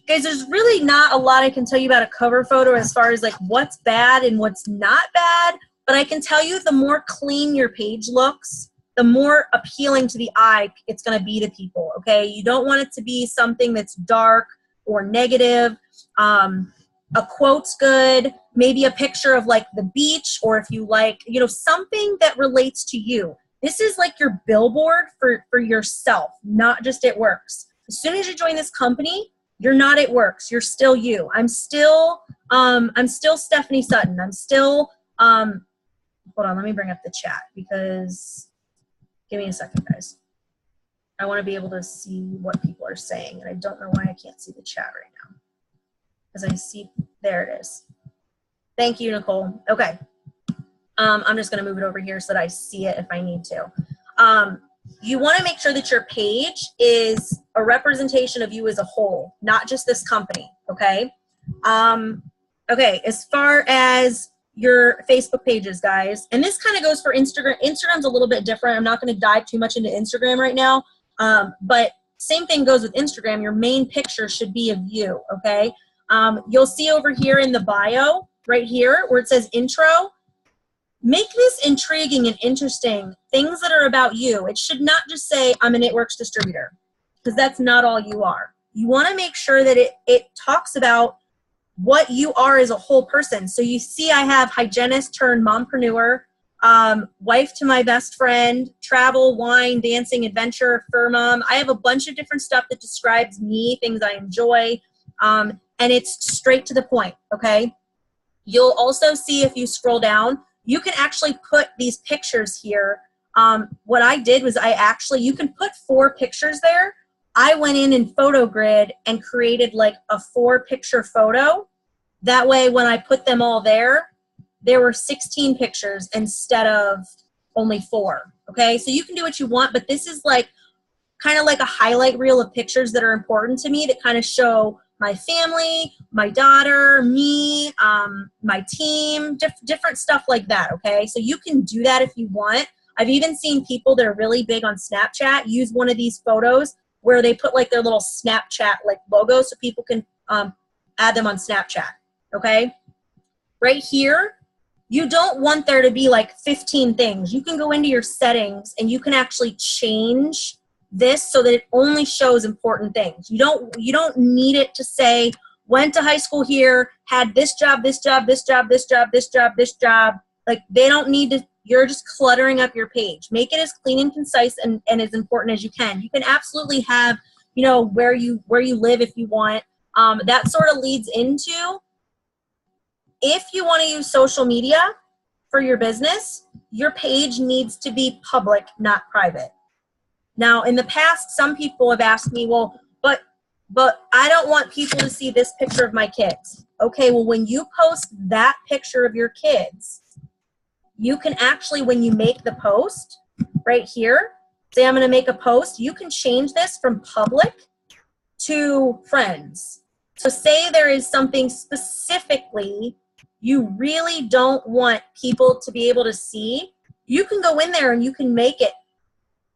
Guys, there's really not a lot I can tell you about a cover photo as far as like what's bad and what's not bad, but I can tell you the more clean your page looks, the more appealing to the eye it's going to be to people, okay? You don't want it to be something that's dark or negative. A quote's good, maybe a picture of like the beach, or if you like, you know, something that relates to you. This is like your billboard for yourself, not just It Works. As soon as you join this company, you're not It Works. You're still you. I'm still I'm still Stephanie Sutton. I'm still, hold on, let me bring up the chat because, give me a second, guys. I want to be able to see what people are saying, and I don't know why I can't see the chat right now. Because I see, there it is. Thank you, Nicole. Okay. I'm just going to move it over here so that I see it if I need to. You want to make sure that your page is a representation of you as a whole, not just this company, okay? Okay, as far as your Facebook pages, guys, and this kind of goes for Instagram. Instagram's a little bit different. I'm not going to dive too much into Instagram right now, but same thing goes with Instagram. Your main picture should be of you, okay? You'll see over here in the bio, right here, where it says intro. Make this intriguing and interesting, things that are about you. It should not just say, I'm a Knitworks distributor, because that's not all you are. You want to make sure that it talks about what you are as a whole person. So you see I have hygienist turned mompreneur, wife to my best friend, travel, wine, dancing, adventure, fur mom. I have a bunch of different stuff that describes me, things I enjoy, and it's straight to the point, okay? You'll also see if you scroll down, you can actually put these pictures here. What I did was you can put 4 pictures there. I went in PhotoGrid and created like a 4-picture photo. That way when I put them all there were 16 pictures instead of only 4, okay? So you can do what you want, but this is like kind of like a highlight reel of pictures that are important to me that kind of show my family, my daughter, me, my team, different stuff like that, okay? So you can do that if you want. I've even seen people that are really big on Snapchat use one of these photos where they put like their little Snapchat like logo so people can add them on Snapchat, okay? Right here, you don't want there to be like 15 things. You can go into your settings and you can actually change this so that it only shows important things. You don't need it to say, went to high school here, had this job, this job, this job, this job, this job, this job. Like they don't need to, you're just cluttering up your page. Make it as clean and concise and as important as you can. You can absolutely have, you know, where you live if you want. That sort of leads into, if you want to use social media for your business, your page needs to be public, not private. Now, in the past, some people have asked me, well, but I don't want people to see this picture of my kids. Okay, well, when you post that picture of your kids, you can actually, when you make the post right here, say I'm going to make a post, you can change this from public to friends. So say there is something specifically you really don't want people to be able to see, you can go in there and you can make it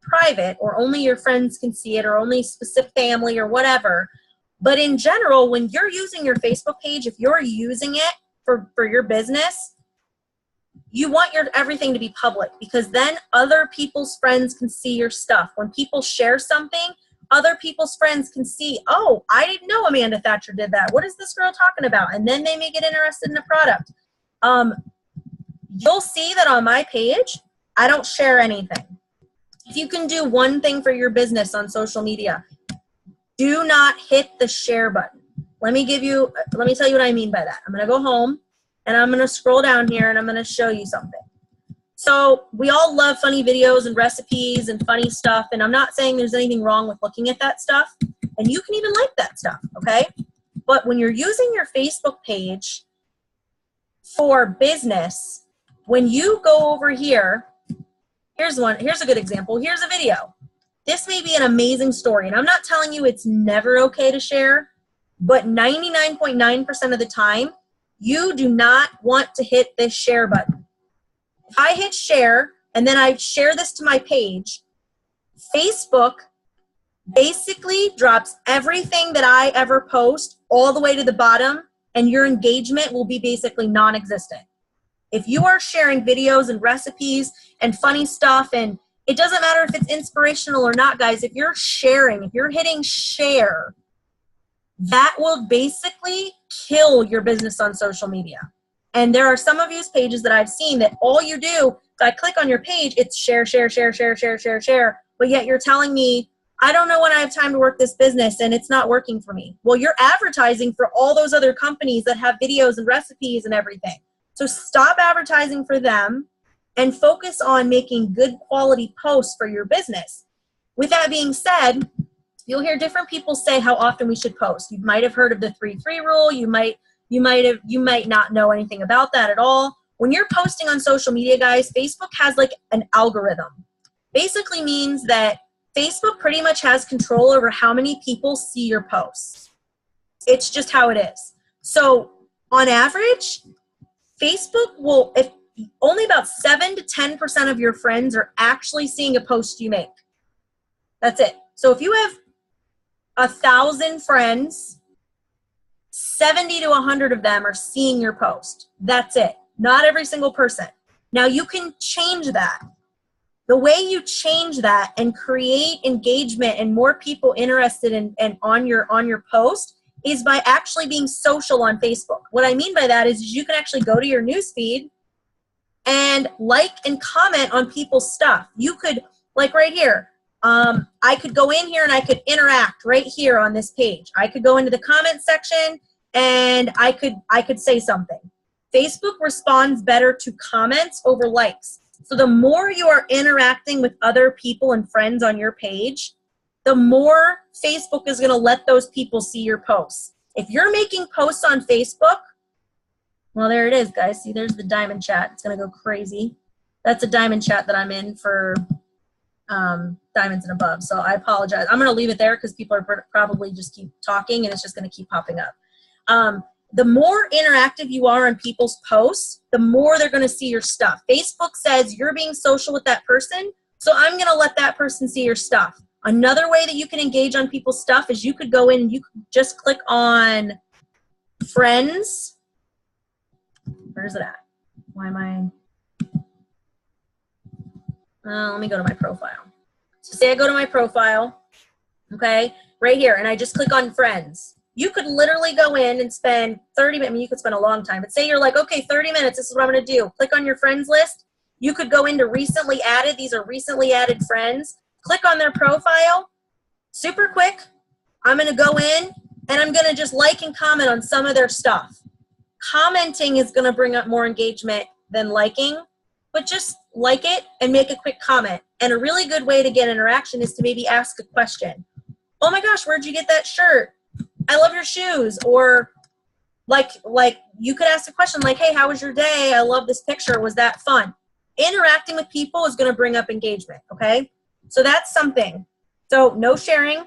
private, or only your friends can see it, or only specific family or whatever. But in general, when you're using your Facebook page, if you're using it for your business, you want everything to be public, because then other people's friends can see your stuff. When people share something, other people's friends can see, oh, I didn't know Amanda Thatcher did that. What is this girl talking about? And then they may get interested in the product. You'll see that on my page, I don't share anything. If you can do one thing for your business on social media, do not hit the share button. Let me tell you what I mean by that. I'm going to go home and I'm going to scroll down here and I'm going to show you something. So we all love funny videos and recipes and funny stuff, and I'm not saying there's anything wrong with looking at that stuff, and you can even like that stuff, okay? But when you're using your Facebook page for business, when you go over here, here's a good example. Here's a video. This may be an amazing story, and I'm not telling you it's never okay to share, but 99.9% of the time, you do not want to hit this share button. If I hit share and then I share this to my page, Facebook basically drops everything that I ever post all the way to the bottom, and your engagement will be basically non-existent. If you are sharing videos and recipes and funny stuff, and it doesn't matter if it's inspirational or not, guys, if you're sharing, if you're hitting share, that will basically kill your business on social media. And there are some of these pages that I've seen that all you do, if I click on your page, it's share, share, share, share, share, share, share, but yet you're telling me, I don't know when I have time to work this business and it's not working for me. Well, you're advertising for all those other companies that have videos and recipes and everything. So stop advertising for them and focus on making good quality posts for your business. With that being said, you'll hear different people say how often we should post. You might have heard of the 3-3 rule. You might not know anything about that at all. When you're posting on social media, guys, Facebook has like an algorithm. Basically means that Facebook pretty much has control over how many people see your posts. It's just how it is. So on average, Facebook will, if only about 7 to 10% of your friends are actually seeing a post you make. That's it. So if you have 1,000 friends, 70 to 100 of them are seeing your post. That's it. Not every single person. Now you can change that. The way you change that and create engagement and more people interested in and on your post is by actually being social on Facebook. What I mean by that is you can actually go to your newsfeed and like and comment on people's stuff. You could, like right here, I could go in here and I could interact right here on this page. I could go into the comment section and I could say something. Facebook responds better to comments over likes. So the more you are interacting with other people and friends on your page, the more Facebook is going to let those people see your posts. If you're making posts on Facebook, well, there it is, guys. See, there's the diamond chat. It's going to go crazy. That's a diamond chat that I'm in for diamonds and above. So I apologize. I'm going to leave it there because people are probably just keep talking and it's just going to keep popping up. The more interactive you are on people's posts, the more they're going to see your stuff. Facebook says you're being social with that person, so I'm going to let that person see your stuff. Another way that you can engage on people's stuff is you could go in and you could just click on friends. Where is it at? Why am I? Let me go to my profile. So say I go to my profile, okay, right here, and I just click on friends. You could literally go in and spend 30 minutes. I mean, you could spend a long time, but say you're like, okay, 30 minutes, this is what I'm going to do. Click on your friends list. You could go into recently added. These are recently added friends. Click on their profile. Super quick. I'm going to go in and I'm going to just like and comment on some of their stuff. Commenting is going to bring up more engagement than liking, but just like it and make a quick comment. And a really good way to get interaction is to maybe ask a question. Oh my gosh, where'd you get that shirt? I love your shoes. Or like you could ask a question like, hey, how was your day? I love this picture. Was that fun? Interacting with people is going to bring up engagement, okay? So that's something. So no sharing.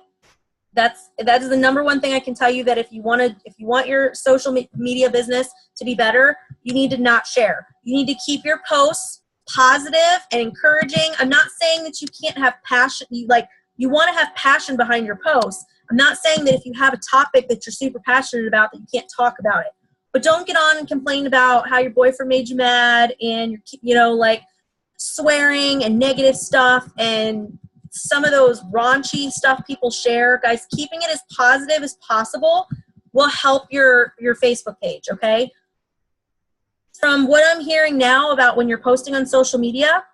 That is the number one thing I can tell you, that if you want your social media business to be better, you need to not share. You need to keep your posts positive and encouraging. I'm not saying that you can't have passion. You want to have passion behind your posts. I'm not saying that if you have a topic that you're super passionate about that you can't talk about it. But don't get on and complain about how your boyfriend made you mad and you're, like swearing and negative stuff and some of those raunchy stuff people share. Guys, keeping it as positive as possible will help your Facebook page, okay? From what I'm hearing now about when you're posting on social media,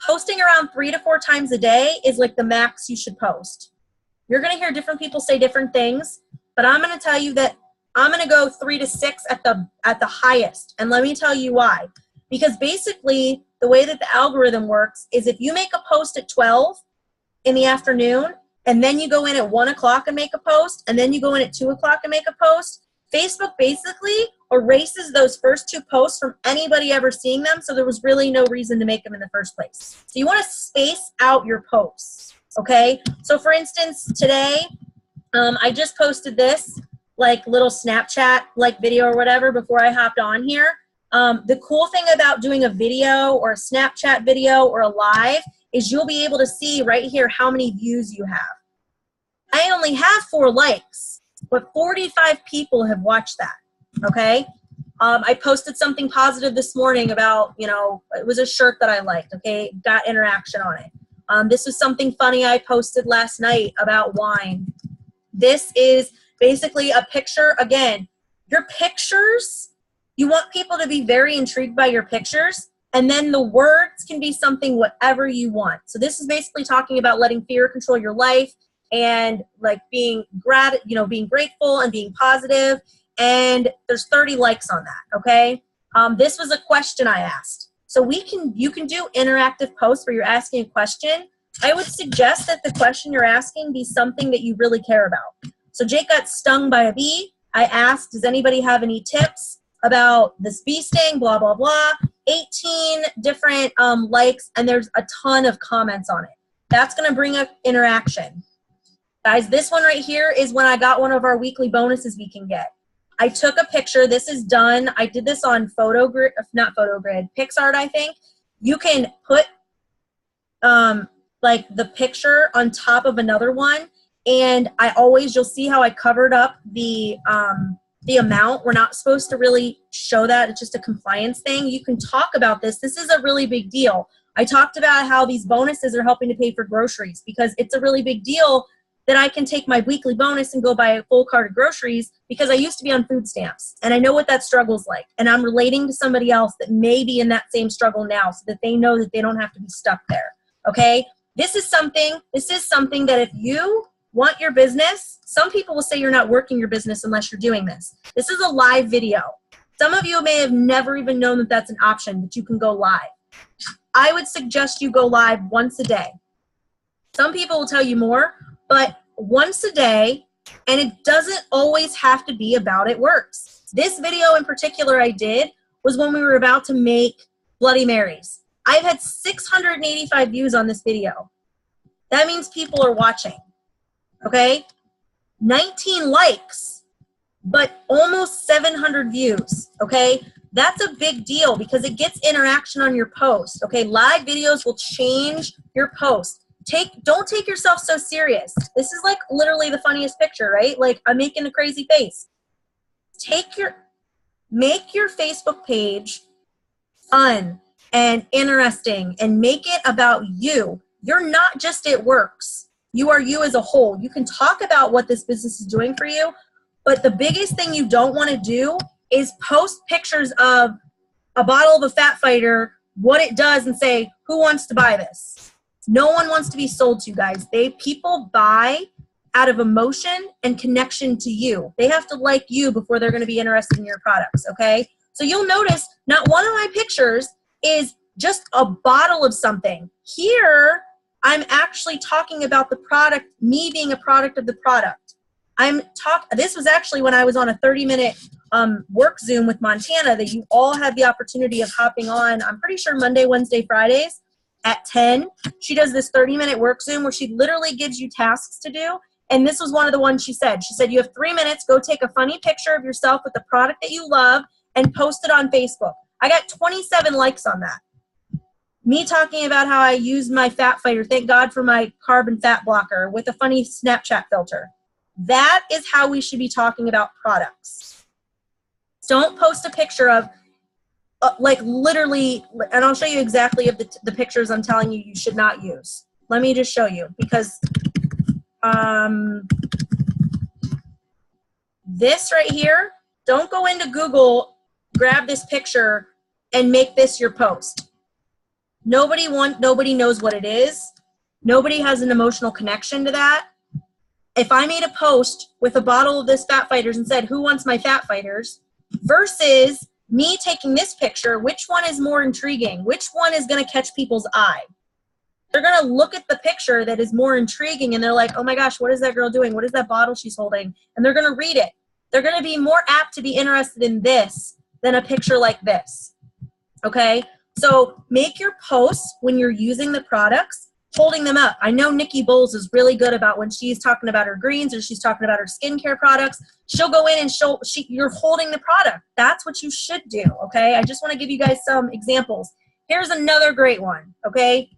posting around 3 to 4 times a day is like the max you should post. You're going to hear different people say different things, but I'm going to tell you that I'm going to go 3 to 6 at the highest. And let me tell you why. Because basically, the way that the algorithm works is if you make a post at 12 in the afternoon, and then you go in at 1 o'clock and make a post, and then you go in at 2 o'clock and make a post, Facebook basically erases those first 2 posts from anybody ever seeing them, so there was really no reason to make them in the first place. So you want to space out your posts, okay? So for instance, today, I just posted this like little Snapchat like video or whatever before I hopped on here. The cool thing about doing a video or a Snapchat video or a live is you'll be able to see right here how many views you have. I only have 4 likes, but 45 people have watched that, okay? I posted something positive this morning about, it was a shirt that I liked, okay? Got interaction on it. This was something funny I posted last night about wine. This is basically a picture. Again, your pictures, you want people to be very intrigued by your pictures. And then the words can be something whatever you want. So this is basically talking about letting fear control your life and like being grateful and being positive. And there's 30 likes on that, okay? This was a question I asked. So you can do interactive posts where you're asking a question. I would suggest that the question you're asking be something that you really care about. So Jake got stung by a bee. I asked, does anybody have any tips about this bee sting, blah, blah, blah. 18 different likes, and there's a ton of comments on it. That's going to bring up interaction. Guys, this one right here is when I got one of our weekly bonuses we can get. I took a picture. This is done. I did this on PhotoGrid, PicsArt, I think. You can put like the picture on top of another one, and you'll see how I covered up the amount. We're not supposed to really show that. It's just a compliance thing. You can talk about this. This is a really big deal. I talked about how these bonuses are helping to pay for groceries because it's a really big deal that I can take my weekly bonus and go buy a full cart of groceries because I used to be on food stamps and I know what that struggle's like. And I'm relating to somebody else that may be in that same struggle now so that they know that they don't have to be stuck there. Okay? This is something that if you want your business, some people will say you're not working your business unless you're doing this. This is a live video. Some of you may have never even known that that's an option, that you can go live. I would suggest you go live once a day. Some people will tell you more, but once a day, and it doesn't always have to be about It Works. This video in particular I did was when we were about to make Bloody Marys. I've had 685 views on this video. That means people are watching, okay? 19 likes, but almost 700 views, okay? That's a big deal because it gets interaction on your post, okay? Live videos will change your post. Don't take yourself so serious. This is like literally the funniest picture, right? Like I'm making a crazy face. Make your Facebook page fun and interesting and make it about you. You're not just It Works. You are you as a whole. You can talk about what this business is doing for you, but the biggest thing you don't want to do is post pictures of a bottle of a Fat Fighter, what it does, and say, who wants to buy this? No one wants to be sold to, guys. People buy out of emotion and connection to you. They have to like you before they're going to be interested in your products, okay? So you'll notice not one of my pictures is just a bottle of something. Here, I'm actually talking about the product, me being a product of the product. This was actually when I was on a 30-minute work Zoom with Montana that you all had the opportunity of hopping on, I'm pretty sure Monday, Wednesday, Fridays at 10. She does this 30-minute work Zoom where she literally gives you tasks to do. And this was one of the ones she said. She said, you have 3 minutes, go take a funny picture of yourself with the product that you love and post it on Facebook. I got 27 likes on that. Me talking about how I use my Fat Fighter, thank God for my carbon fat blocker, with a funny Snapchat filter. That is how we should be talking about products. Don't post a picture of, like literally, and I'll show you exactly of the pictures I'm telling you should not use. Let me just show you because this right here, don't go into Google, grab this picture, and make this your post. Nobody knows what it is. Nobody has an emotional connection to that. If I made a post with a bottle of this Fat Fighters and said, who wants my Fat Fighters, versus me taking this picture, which one is more intriguing? Which one is going to catch people's eye? They're going to look at the picture that is more intriguing and they're like, oh my gosh, what is that girl doing? What is that bottle she's holding? And they're going to read it. They're going to be more apt to be interested in this than a picture like this. Okay? So make your posts when you're using the products, holding them up. I know Nikki Bowles is really good about when she's talking about her greens or she's talking about her skincare products. She'll go in and you're holding the product. That's what you should do, okay? I just want to give you guys some examples. Here's another great one, okay?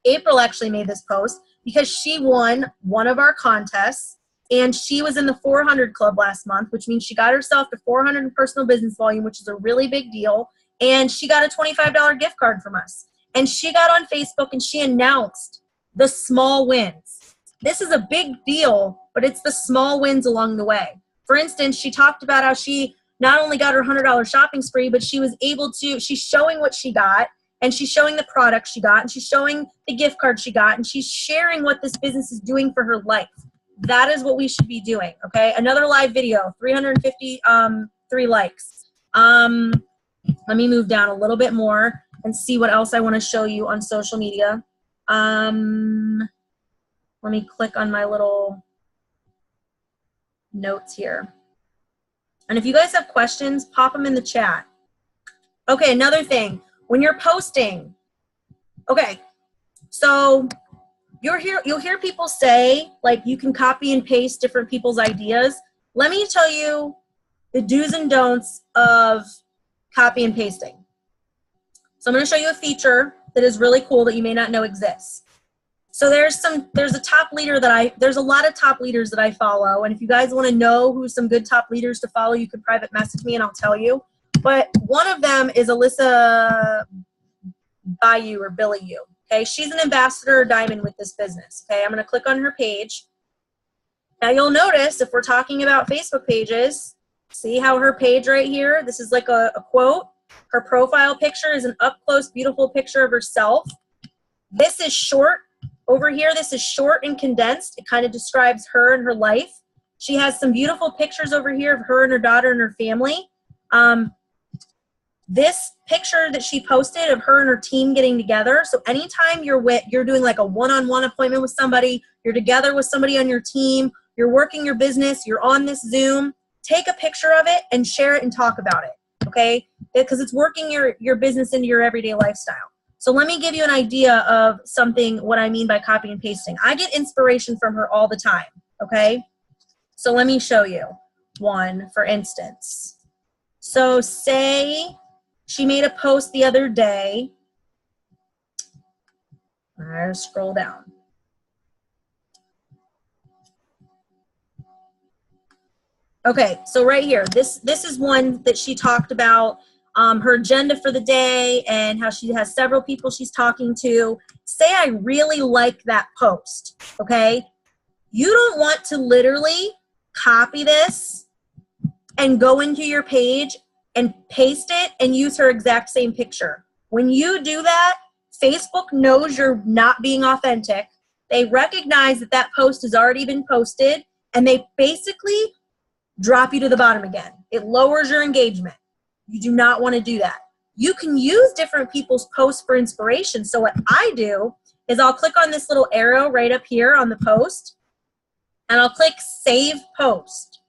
April actually made this post because she won one of our contests and she was in the 400 Club last month, which means she got herself to 400 in personal business volume, which is a really big deal. And she got a $25 gift card from us. And she got on Facebook and she announced the small wins. This is a big deal, but it's the small wins along the way. For instance, she talked about how she not only got her $100 shopping spree, but she was able to, she's showing what she got. and she's showing the product she got, and she's showing the gift card she got, and she's sharing what this business is doing for her life. That is what we should be doing, okay? Another live video, 353 likes. Let me move down a little bit more and see what else I want to show you on social media. Let me click on my little notes here. And if you guys have questions, pop them in the chat. Okay, another thing, when you're posting, okay, so you'll hear people say, like, you can copy and paste different people's ideas. Let me tell you the do's and don'ts of copy and pasting. So I'm going to show you a feature that is really cool that you may not know exists. So there's a top leader there's a lot of top leaders that I follow, and if you guys want to know who's some good top leaders to follow, you could private message me and I'll tell you. But one of them is Alyssa Bayou or Billy U. Okay, she's an ambassador diamond with this business. Okay, I'm going to click on her page. Now you'll notice if we're talking about Facebook pages, see how her page right here, this is like a quote. Her profile picture is an up-close, beautiful picture of herself. This is short. Over here, this is short and condensed. It kind of describes her and her life. She has some beautiful pictures over here of her and her daughter and her family. This picture that she posted of her and her team getting together. So anytime you're doing like a one-on-one appointment with somebody, you're together with somebody on your team, you're working your business, you're on this Zoom, take a picture of it and share it and talk about it, okay? Because it's working your business into your everyday lifestyle. So let me give you an idea of something, what I mean by copy and pasting. I get inspiration from her all the time, okay? So let me show you one, for instance. So say she made a post the other day. I'll scroll down. Okay, so right here, this is one that she talked about, her agenda for the day and how she has several people she's talking to. Say I really like that post, okay? You don't want to literally copy this and go into your page and paste it and use her exact same picture. When you do that, Facebook knows you're not being authentic. They recognize that that post has already been posted, and they basically drop you to the bottom again. It lowers your engagement. You do not want to do that. You can use different people's posts for inspiration. So what I do is I'll click on this little arrow right up here on the post, and I'll click Save Post.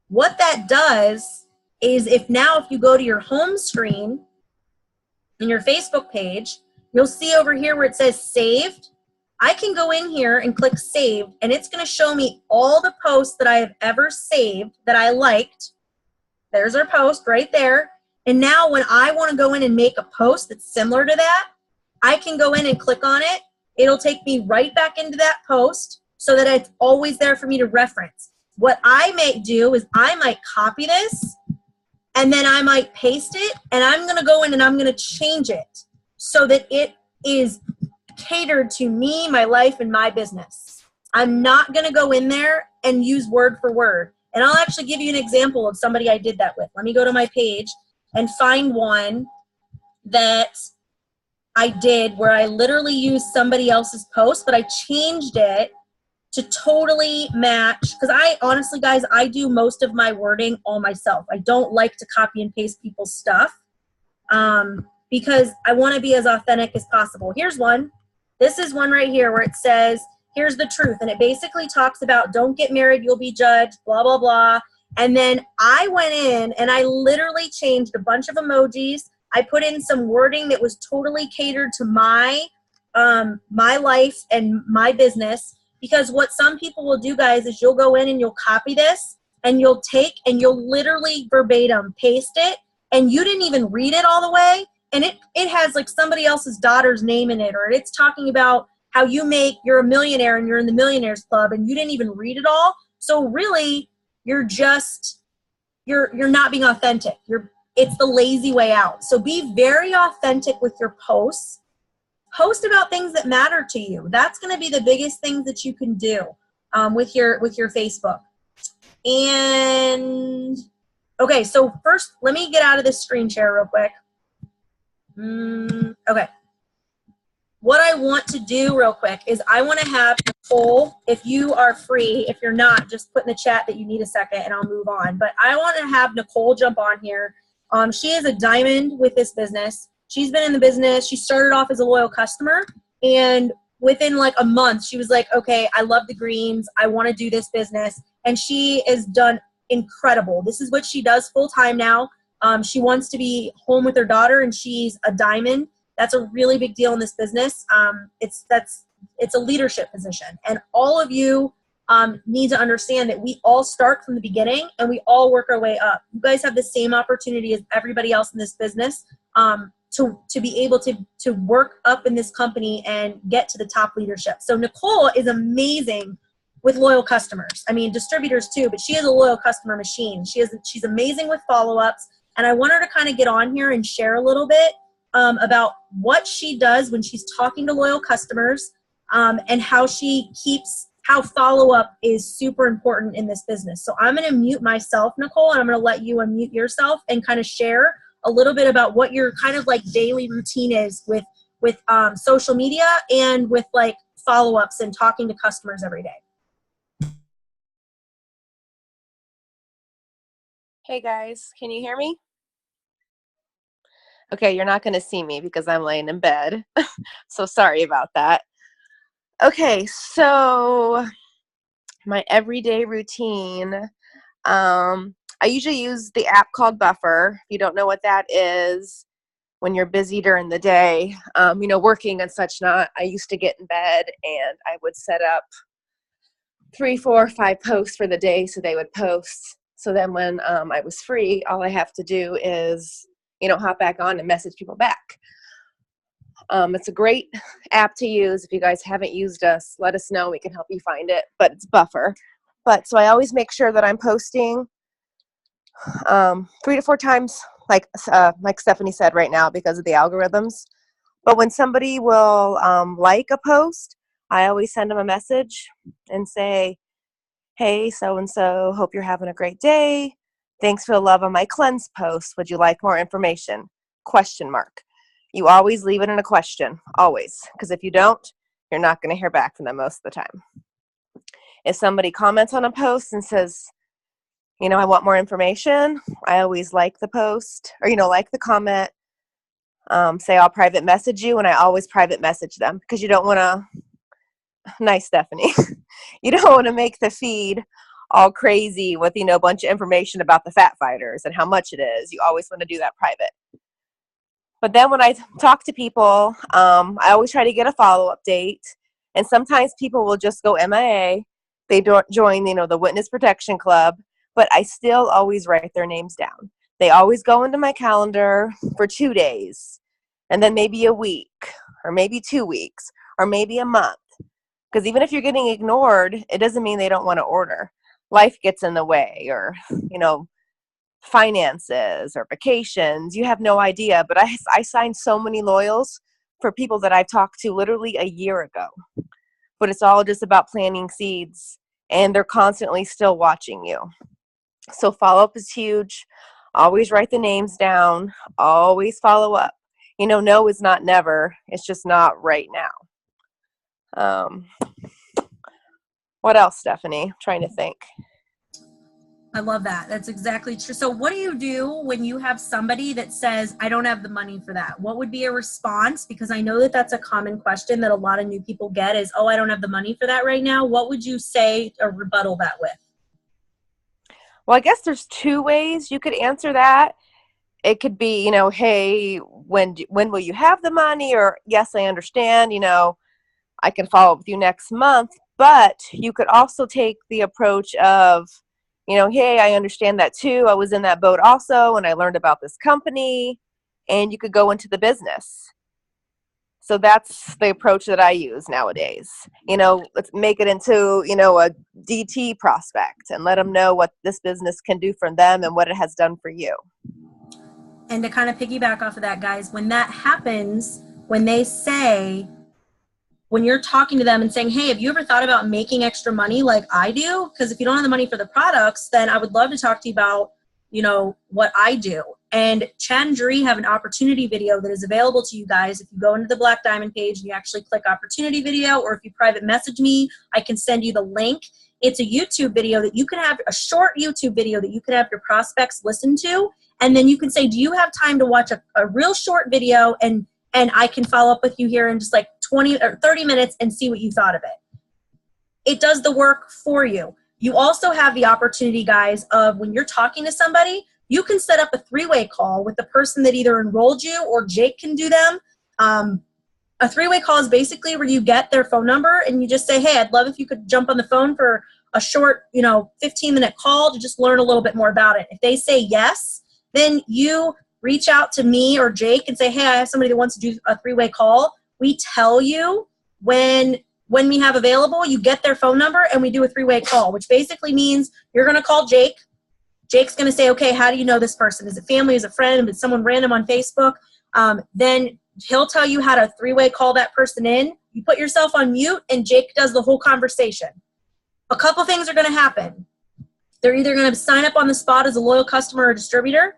What that does is if you go to your home screen in your Facebook page, you'll see over here where it says Saved. I can go in here and click Saved, and it's going to show me all the posts that I have ever saved that I liked. There's our post right there. And now when I want to go in and make a post that's similar to that, I can go in and click on it. It'll take me right back into that post so that it's always there for me to reference. What I might do is I might copy this, and then I might paste it, and I'm going to go in and I'm going to change it so that it is catered to me, my life, and my business. I'm not going to go in there and use word for word. And I'll actually give you an example of somebody I did that with. Let me go to my page and find one that I did where I literally used somebody else's post, but I changed it to totally match. Because I honestly, guys, I do most of my wording all myself. I don't like to copy and paste people's stuff because I want to be as authentic as possible. Here's one. This is one right here where it says, here's the truth. And it basically talks about don't get married, you'll be judged, blah, blah, blah. And then I went in and I literally changed a bunch of emojis. I put in some wording that was totally catered to my life and my business. Because what some people will do, guys, is you'll go in and you'll copy this and you'll take and you'll literally verbatim paste it, and you didn't even read it all the way. And it has like somebody else's daughter's name in it, or it's talking about how you're a millionaire and you're in the Millionaires Club and you didn't even read it all. So really, you're not being authentic. It's the lazy way out. So be very authentic with your posts. Post about things that matter to you. That's going to be the biggest thing that you can do with your Facebook. And okay, so first, let me get out of this screen share real quick. Okay. What I want to do real quick is I want to have Nicole, if you are free. If you're not, just put in the chat that you need a second and I'll move on. But I want to have Nicole jump on here. She is a diamond with this business. She's been in the business. She started off as a loyal customer, and within like a month, she was like, okay, I love the greens. I want to do this business. And she is done incredible. This is what she does full time now. She wants to be home with her daughter, and she's a diamond. That's a really big deal in this business. It's a leadership position, and all of you need to understand that we all start from the beginning and we all work our way up. You guys have the same opportunity as everybody else in this business to be able to work up in this company and get to the top leadership. So Nicole is amazing with loyal customers. I mean, distributors too, but she is a loyal customer machine. She's amazing with follow-ups, and I want her to kind of get on here and share a little bit about what she does when she's talking to loyal customers, and how follow-up is super important in this business. So I'm going to mute myself, Nicole, and I'm going to let you unmute yourself and kind of share a little bit about what your kind of like daily routine is with social media and with like follow-ups and talking to customers every day. Hey guys, can you hear me? Okay, you're not going to see me because I'm laying in bed. So sorry about that. Okay, so my everyday routine. I usually use the app called Buffer. If you don't know what that is, when you're busy during the day, working and such not, I used to get in bed and I would set up 3, 4, 5 posts for the day so they would post. So then when I was free, all I have to do is hop back on and message people back. It's a great app to use. If you guys haven't used us, let us know. We can help you find it, but it's Buffer. But so I always make sure that I'm posting 3 to 4 times, like Stephanie said right now, because of the algorithms. But when somebody will like a post, I always send them a message and say, hey, so-and-so, hope you're having a great day. Thanks for the love on my cleanse post. Would you like more information? ? You always leave it in a question, always. Because if you don't, you're not going to hear back from them most of the time. If somebody comments on a post and says, I want more information, I always like the post or, like the comment, say I'll private message you, and I always private message them because you don't want to, nice Stephanie, you don't want to make the feed all crazy with, a bunch of information about the fat fighters and how much it is. You always want to do that private. But then when I talk to people, I always try to get a follow-up date. And sometimes people will just go MIA. They don't join, the Witness Protection Club, but I still always write their names down. They always go into my calendar for 2 days, and then maybe a week, or maybe 2 weeks, or maybe a month. Because even if you're getting ignored, it doesn't mean they don't want to order. Life gets in the way, or, finances or vacations. You have no idea. But I signed so many loyals for people that I've talked to literally a year ago. But it's all just about planting seeds, and they're constantly still watching you. So follow-up is huge. Always write the names down. Always follow up. No is not never. It's just not right now. What else, Stephanie? I'm trying to think. I love that. That's exactly true. So what do you do when you have somebody that says, I don't have the money for that? What would be a response? Because I know that that's a common question that a lot of new people get is, oh, I don't have the money for that right now. What would you say or rebuttal that with? Well, I guess there's 2 ways you could answer that. It could be, hey, when will you have the money? Or, yes, I understand, I can follow up with you next month. But you could also take the approach of, hey, I understand that too. I was in that boat also, and I learned about this company, and you could go into the business. So that's the approach that I use nowadays. Let's make it into, a DT prospect and let them know what this business can do for them and what it has done for you. And to kind of piggyback off of that, guys, when that happens, when they say, when you're talking to them and saying, hey, have you ever thought about making extra money like I do? Because if you don't have the money for the products, then I would love to talk to you about, what I do. And Chad and Jeree have an opportunity video that is available to you guys. If you go into the Black Diamond page and you actually click opportunity video, or if you private message me, I can send you the link. It's a YouTube video that you can have, a short YouTube video that you can have your prospects listen to. And then you can say, do you have time to watch a real short video? And I can follow up with you here in just like 20 or 30 minutes and see what you thought of it. It does the work for you. You also have the opportunity, guys, of when you're talking to somebody, you can set up a three-way call with the person that either enrolled you or Jake can do them. A three-way call is basically where you get their phone number and you just say, hey, I'd love if you could jump on the phone for a short, 15-minute call to just learn a little bit more about it. If they say yes, then you reach out to me or Jake and say, hey, I have somebody that wants to do a three-way call. We tell you when we have available, you get their phone number and we do a three-way call, which basically means you're going to call Jake. Jake's going to say, okay, how do you know this person? Is it family? Is it friend? Is it someone random on Facebook? Then he'll tell you how to three-way call that person in. You put yourself on mute and Jake does the whole conversation. A couple things are going to happen. They're either going to sign up on the spot as a loyal customer or distributor.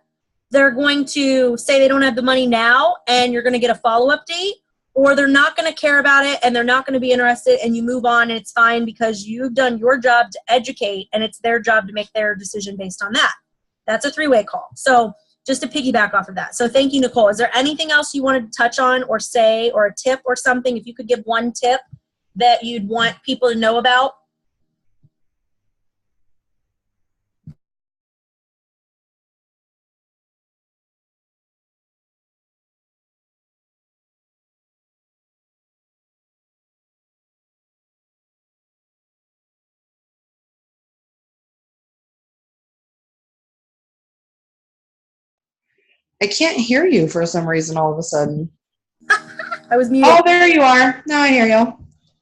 They're going to say they don't have the money now and you're going to get a follow-up date, or they're not going to care about it and they're not going to be interested and you move on and it's fine because you've done your job to educate and it's their job to make their decision based on that. That's a three-way call. So just to piggyback off of that. So thank you, Nicole. Is there anything else you wanted to touch on or say, or a tip or something? If you could give one tip that you'd want people to know about? I can't hear you for some reason all of a sudden. I was muted. Oh, there you are. Now I hear you.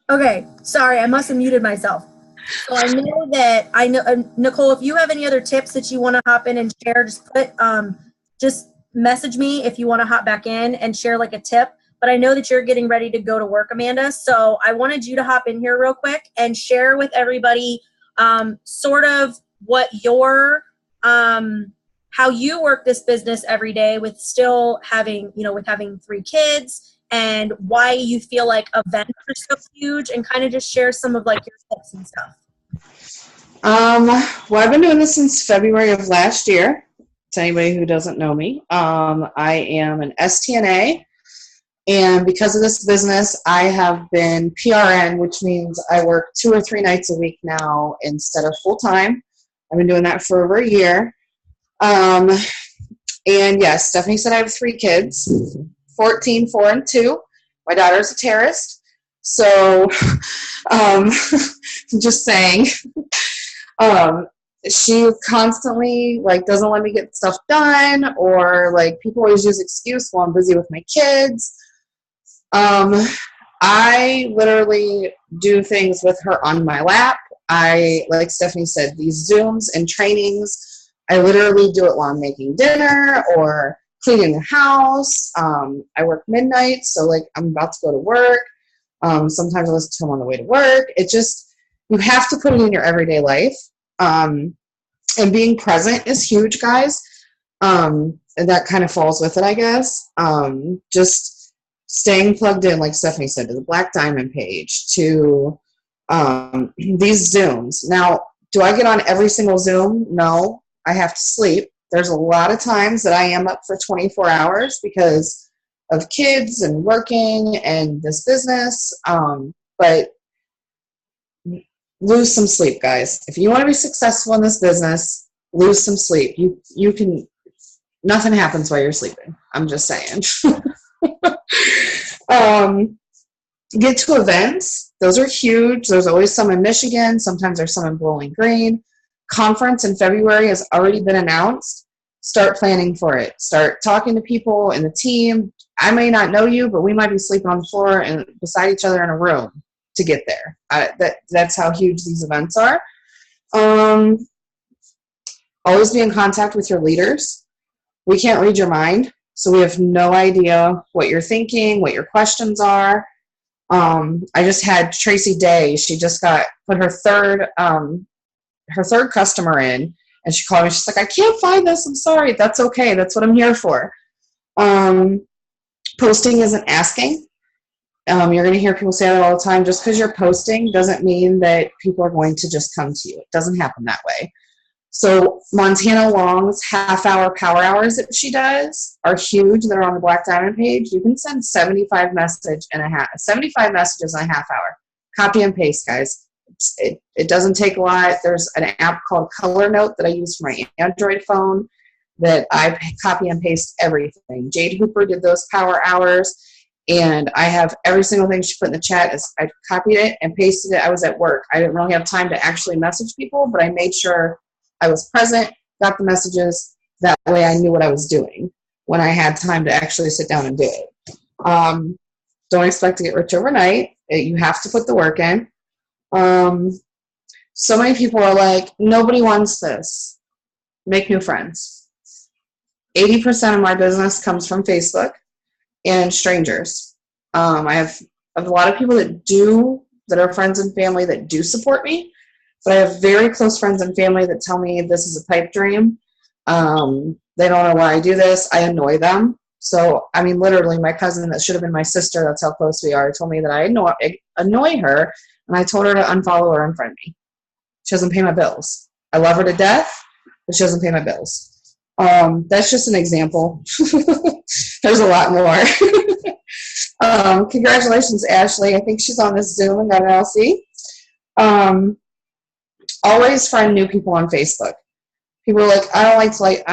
Okay, sorry, I must have muted myself. So I know Nicole, if you have any other tips that you want to hop in and share, just message me if you want to hop back in and share like a tip. But I know that you're getting ready to go to work, Amanda. So I wanted you to hop in here real quick and share with everybody sort of what your how you work this business every day with still having, with having 3 kids, and why you feel like events are so huge, and kind of just share some of like your tips and stuff. Well, I've been doing this since February of last year. To anybody who doesn't know me, I am an STNA, and because of this business, I have been PRN, which means I work 2 or 3 nights a week now instead of full time. I've been doing that for over a year. And yes, Stephanie said I have 3 kids, 14, 4, and 2. My daughter's a terrorist. So, just saying, she constantly doesn't let me get stuff done, or people always use excuse, well, I'm busy with my kids. I literally do things with her on my lap. Like Stephanie said, these Zooms and trainings, I literally do it while I'm making dinner or cleaning the house. I work midnight, so I'm about to go to work. Sometimes I listen to them on the way to work. You have to put it in your everyday life. And being present is huge, guys. And that kind of falls with it, I guess. Just staying plugged in, like Stephanie said, to the Black Diamond page, to these Zooms. Now, do I get on every single Zoom? No. I have to sleep. There's a lot of times that I am up for 24 hours because of kids and working and this business. But lose some sleep, guys. If you want to be successful in this business, lose some sleep. You can, nothing happens while you're sleeping. I'm just saying. Get to events. Those are huge. There's always some in Michigan. Sometimes there's some in Bowling Green. Conference in February has already been announced. Start planning for it. Start talking to people in the team. I may not know you, but we might be sleeping on the floor and beside each other in a room to get there. That's how huge these events are. Always be in contact with your leaders. We can't read your mind, so we have no idea what you're thinking, what your questions are. I just had Tracy Day. She just put her third customer in, And she called me. She's like, I can't find this. I'm sorry. That's okay. That's what I'm here for. Posting isn't asking. You're going to hear people say that all the time. Just because you're posting doesn't mean that people are going to just come to you. It doesn't happen that way. So Montana Long's half-hour power hours that she does are huge. They're on the Black Diamond page. You can send 75 messages in a half hour. Copy and paste, guys. It doesn't take a lot. There's an app called Color Note that I use for my Android phone that I copy and paste everything. Jade Hooper did those power hours, and I have every single thing she put in the chat. I copied it and pasted it. I was at work. I didn't really have time to actually message people, but I made sure I was present, got the messages. That way I knew what I was doing when I had time to actually sit down and do it. Don't expect to get rich overnight. You have to put the work in. So many people are like, nobody wants this. Make new friends. 80% of my business comes from Facebook and strangers. I have a lot of people that are friends and family that do support me, but I have very close friends and family that tell me this is a pipe dream. They don't know why I do this. I annoy them. So, I mean, literally, my cousin that should have been my sister, that's how close we are, told me that I annoy her, and I told her to unfollow or unfriend me. She doesn't pay my bills. I love her to death, but she doesn't pay my bills. That's just an example. There's a lot more. Congratulations, Ashley. I think she's on this Zoom and got an LC. Always find new people on Facebook. People are like, I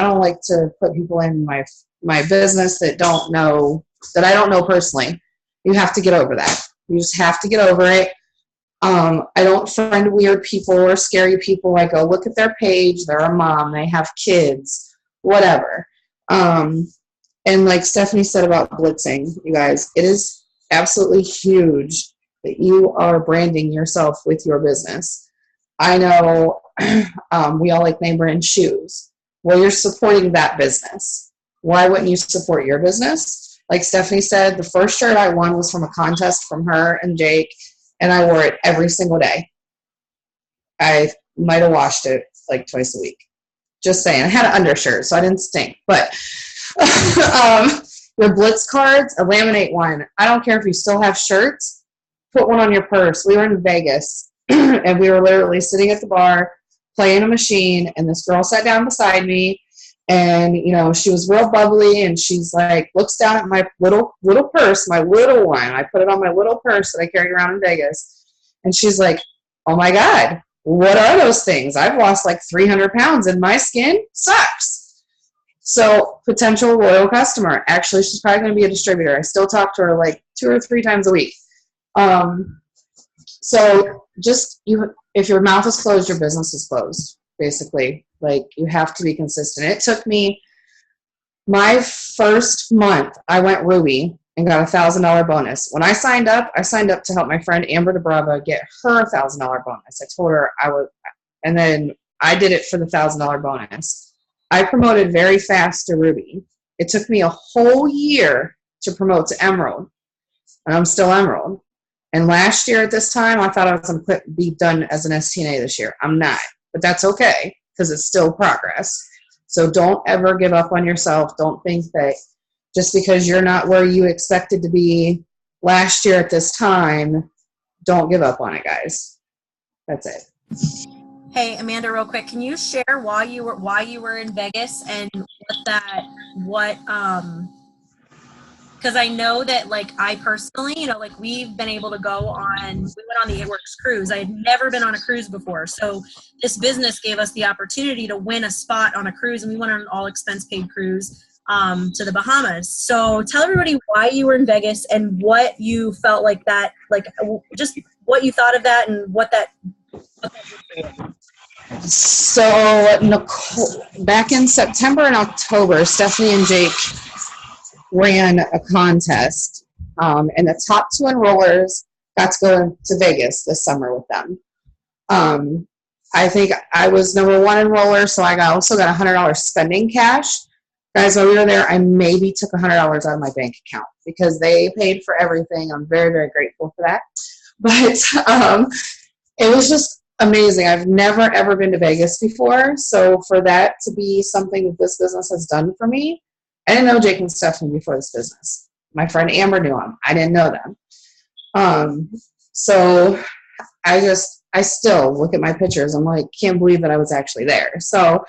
don't like to put people in my business that I don't know personally. You have to get over that. You just have to get over it. I don't find weird people or scary people. I go look at their page. They're a mom. They have kids, whatever. And like Stephanie said about blitzing, you guys, it is absolutely huge that you are branding yourself with your business. I know we all like name brand shoes. Well, you're supporting that business. Why wouldn't you support your business? Like Stephanie said, the first shirt I won was from a contest from her and Jake, and I wore it every single day. I might have washed it like twice a week. Just saying. I had an undershirt, so I didn't stink. But your Blitz cards, a laminate one. I don't care if you still have shirts. Put one on your purse. We were in Vegas. And we were literally sitting at the bar playing a machine, and this girl sat down beside me, and she was real bubbly, and she's like, looks down at my little purse, my little one. I put it on my little purse that I carry around in Vegas, and she's like, oh my God, what are those things? I've lost like 300 pounds and my skin sucks. So potential loyal customer. Actually, she's probably going to be a distributor. I still talk to her like 2 or 3 times a week. So just if your mouth is closed, your business is closed, basically. Like, you have to be consistent. It took me my first month, I went Ruby and got $1,000 bonus. When I signed up to help my friend Amber DeBrava get her $1,000 bonus. I told her I would, and then I did it for the $1,000 bonus. I promoted very fast to Ruby. It took me a whole year to promote to Emerald, and I'm still Emerald. And last year at this time, I thought I was going to be done as an STNA this year. I'm not, but that's okay because it's still progress. So don't ever give up on yourself. Don't think that just because you're not where you expected to be last year at this time, don't give up on it, guys. That's it. Hey, Amanda, real quick, can you share why you were in Vegas and because I know that, like, I personally, like, we've been able to we went on the It Works cruise. I had never been on a cruise before. So this business gave us the opportunity to win a spot on a cruise, and we went on an all expense paid cruise to the Bahamas. So tell everybody why you were in Vegas and what you felt like that, like, just what you thought of that and what that did for you. So Nicole, back in September and October, Stephanie and Jake ran a contest, and the top 2 enrollers got to go to Vegas this summer with them. I think I was number 1 enroller, so I also got $100 spending cash. Guys, while we were there, I maybe took $100 out of my bank account because they paid for everything. I'm very, very grateful for that. But it was just amazing. I've never ever been to Vegas before, so for that to be something that this business has done for me, I didn't know Jake and Stephanie before this business. My friend Amber knew them. I didn't know them. So I still look at my pictures. I'm like, can't believe that I was actually there. So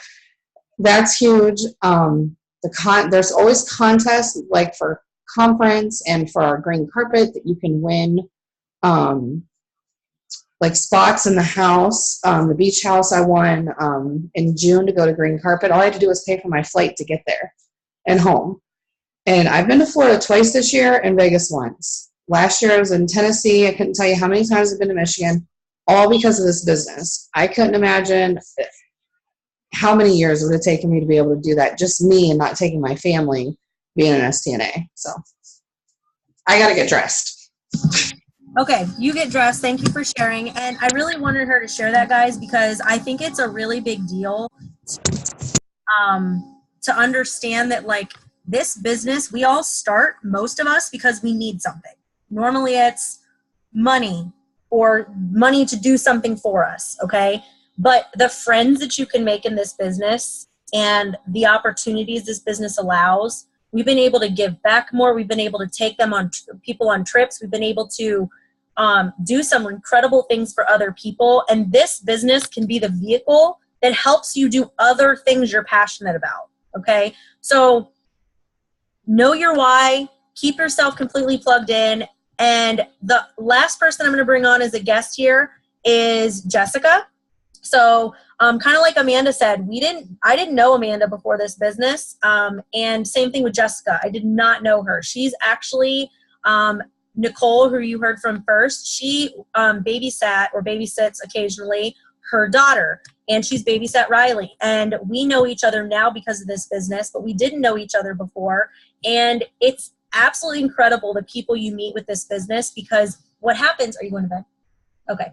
that's huge. There's always contests like for conference and for our green carpet that you can win. Like spots in the house, the beach house I won in June to go to green carpet. All I had to do was pay for my flight to get there and home. And I've been to Florida twice this year and Vegas once. Last year I was in Tennessee. I couldn't tell you how many times I've been to Michigan, all because of this business. I couldn't imagine how many years it would have taken me to be able to do that. Just me and not taking my family being an STNA. So I got to get dressed. Okay, you get dressed. Thank you for sharing. And I really wanted her to share that, guys, because I think it's a really big deal to understand that, like, this business, we all start, most of us, because we need something. Normally it's money or money to do something for us, okay? But the friends that you can make in this business and the opportunities this business allows, we've been able to give back more. We've been able to take them on people on trips. We've been able to do some incredible things for other people. And this business can be the vehicle that helps you do other things you're passionate about, okay? So know your why, keep yourself completely plugged in. And the last person I'm going to bring on as a guest here is Jessica. So kind of like Amanda said, I didn't know Amanda before this business. And same thing with Jessica. I did not know her. She's actually Nicole, who you heard from first. She babysat or babysits occasionally her daughter, and she's babysat Riley. And we know each other now because of this business, but we didn't know each other before. And it's absolutely incredible the people you meet with this business, because what happens, are you going to bed? Okay.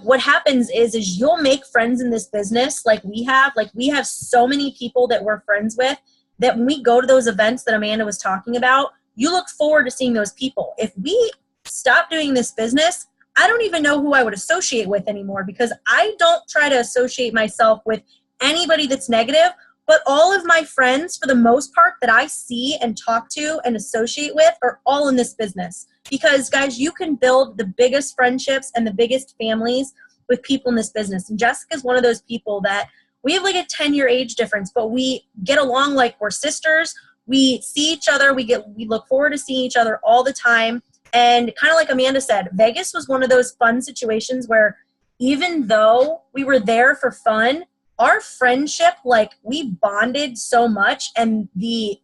What happens is you'll make friends in this business like we have. Like, we have so many people that we're friends with that when we go to those events that Amanda was talking about, you look forward to seeing those people. If we stop doing this business, I don't even know who I would associate with anymore, because I don't try to associate myself with anybody that's negative, but all of my friends, for the most part, that I see and talk to and associate with are all in this business. Because, guys, you can build the biggest friendships and the biggest families with people in this business. And Jessica's one of those people that we have like a 10-year age difference, but we get along like we're sisters. We see each other. We look forward to seeing each other all the time. And kind of like Amanda said, Vegas was one of those fun situations where even though we were there for fun, our friendship, like, we bonded so much, and the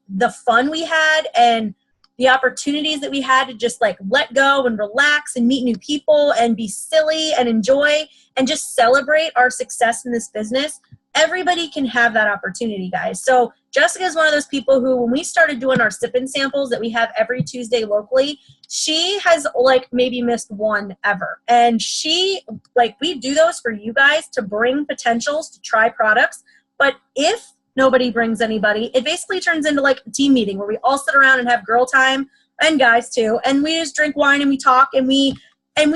fun we had and the opportunities that we had to just like let go and relax and meet new people and be silly and enjoy and just celebrate our success in this business. Everybody can have that opportunity, guys. So Jessica is one of those people who, when we started doing our sip-in samples that we have every Tuesday locally, she has like maybe missed one ever. And we do those for you guys to bring potentials to try products. But if nobody brings anybody, it basically turns into like a team meeting where we all sit around and have girl time, and guys too, and we just drink wine and we talk, and we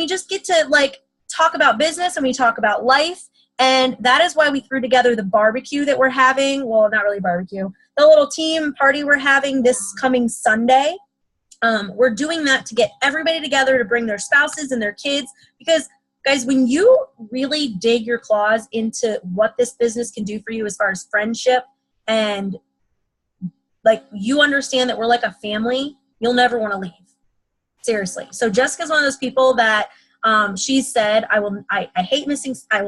just get to like talk about business, and we talk about life. And that is why we threw together the barbecue that we're having. Well, not really barbecue. The little team party we're having this coming Sunday. We're doing that to get everybody together, to bring their spouses and their kids. Because, guys, when you really dig your claws into what this business can do for you as far as friendship, and like you understand that we're like a family, you'll never want to leave. Seriously. So Jessica's one of those people that she said, I will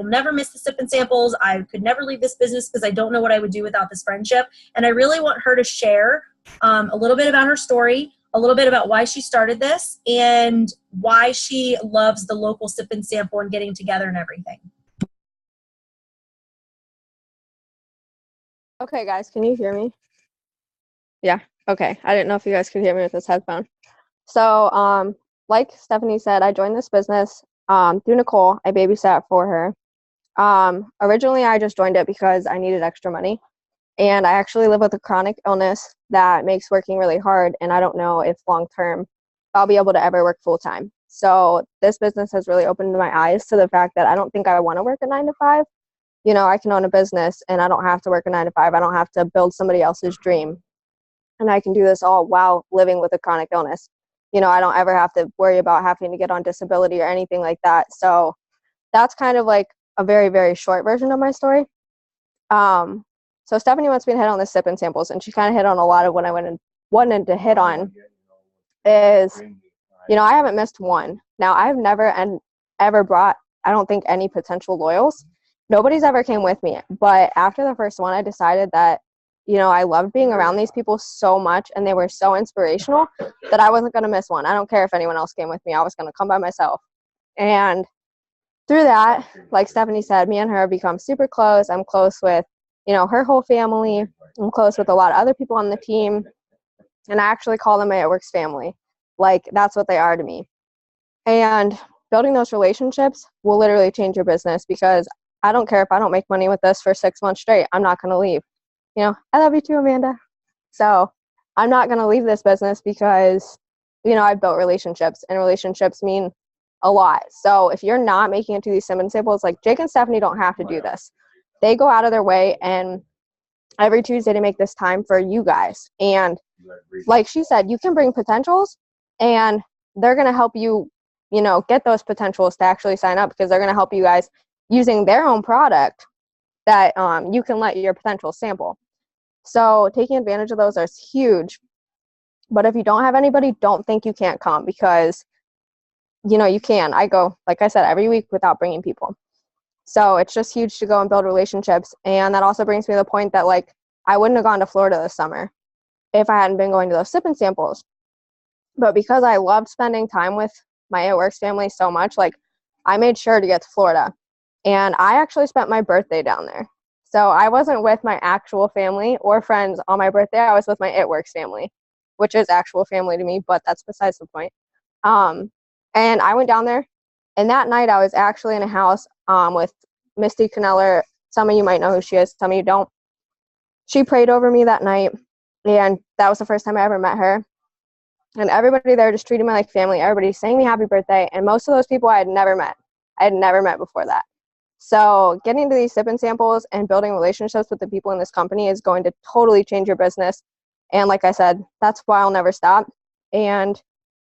never miss the sip-in samples. I could never leave this business because I don't know what I would do without this friendship. And I really want her to share a little bit about her story, a little bit about why she started this, and why she loves the local sip-in sample and getting together and everything. Okay, guys, can you hear me? Yeah, okay. I didn't know if you guys could hear me with this headphone. So, like Stephanie said, I joined this business through Nicole. I babysat for her. Originally, I just joined it because I needed extra money. And I actually live with a chronic illness that makes working really hard. And I don't know if long-term I'll be able to ever work full-time. So this business has really opened my eyes to the fact that I don't think I want to work a 9 to 5. You know, I can own a business and I don't have to work a 9 to 5. I don't have to build somebody else's dream. And I can do this all while living with a chronic illness. You know, I don't ever have to worry about having to get on disability or anything like that. So that's kind of like a very, very short version of my story. So Stephanie wants me to hit on the sip and samples, and she kind of hit on a lot of what I wanted to hit on is, you know, I haven't missed one. Now, I've never ever brought, I don't think, any potential loyals. Nobody's ever came with me. But after the first one, I decided that, you know, I loved being around these people so much, and they were so inspirational that I wasn't going to miss one. I don't care if anyone else came with me. I was going to come by myself. And through that, like Stephanie said, me and her have become super close. I'm close with, you know, her whole family. I'm close with a lot of other people on the team. And I actually call them my It Works family. Like, that's what they are to me. And building those relationships will literally change your business, because I don't care if I don't make money with this for 6 months straight. I'm not going to leave. You know, I love you too, Amanda. So I'm not going to leave this business because, you know, I've built relationships, and relationships mean a lot. So if you're not making it to these sim and samples, like Jake and Stephanie don't have to do this. They go out of their way and every Tuesday to make this time for you guys. And like she said, you can bring potentials, and they're going to help you, you know, get those potentials to actually sign up, because they're going to help you guys using their own product that you can let your potential sample. So taking advantage of those is huge. But if you don't have anybody, don't think you can't come, because, you know, you can. I go, like I said, every week without bringing people. So it's just huge to go and build relationships. And that also brings me to the point that, like, I wouldn't have gone to Florida this summer if I hadn't been going to those sip and samples. But because I loved spending time with my It Works family so much, like, I made sure to get to Florida. And I actually spent my birthday down there. So I wasn't with my actual family or friends on my birthday. I was with my It Works family, which is actual family to me, but that's besides the point. And I went down there, and that night I was actually in a house with Misty Caneller. Some of you might know who she is, some of you don't. She prayed over me that night, and that was the first time I ever met her. And everybody there just treated me like family. Everybody sang me happy birthday, and most of those people I had never met. I had never met before that. So getting into these sip and samples and building relationships with the people in this company is going to totally change your business. And like I said, that's why I'll never stop. And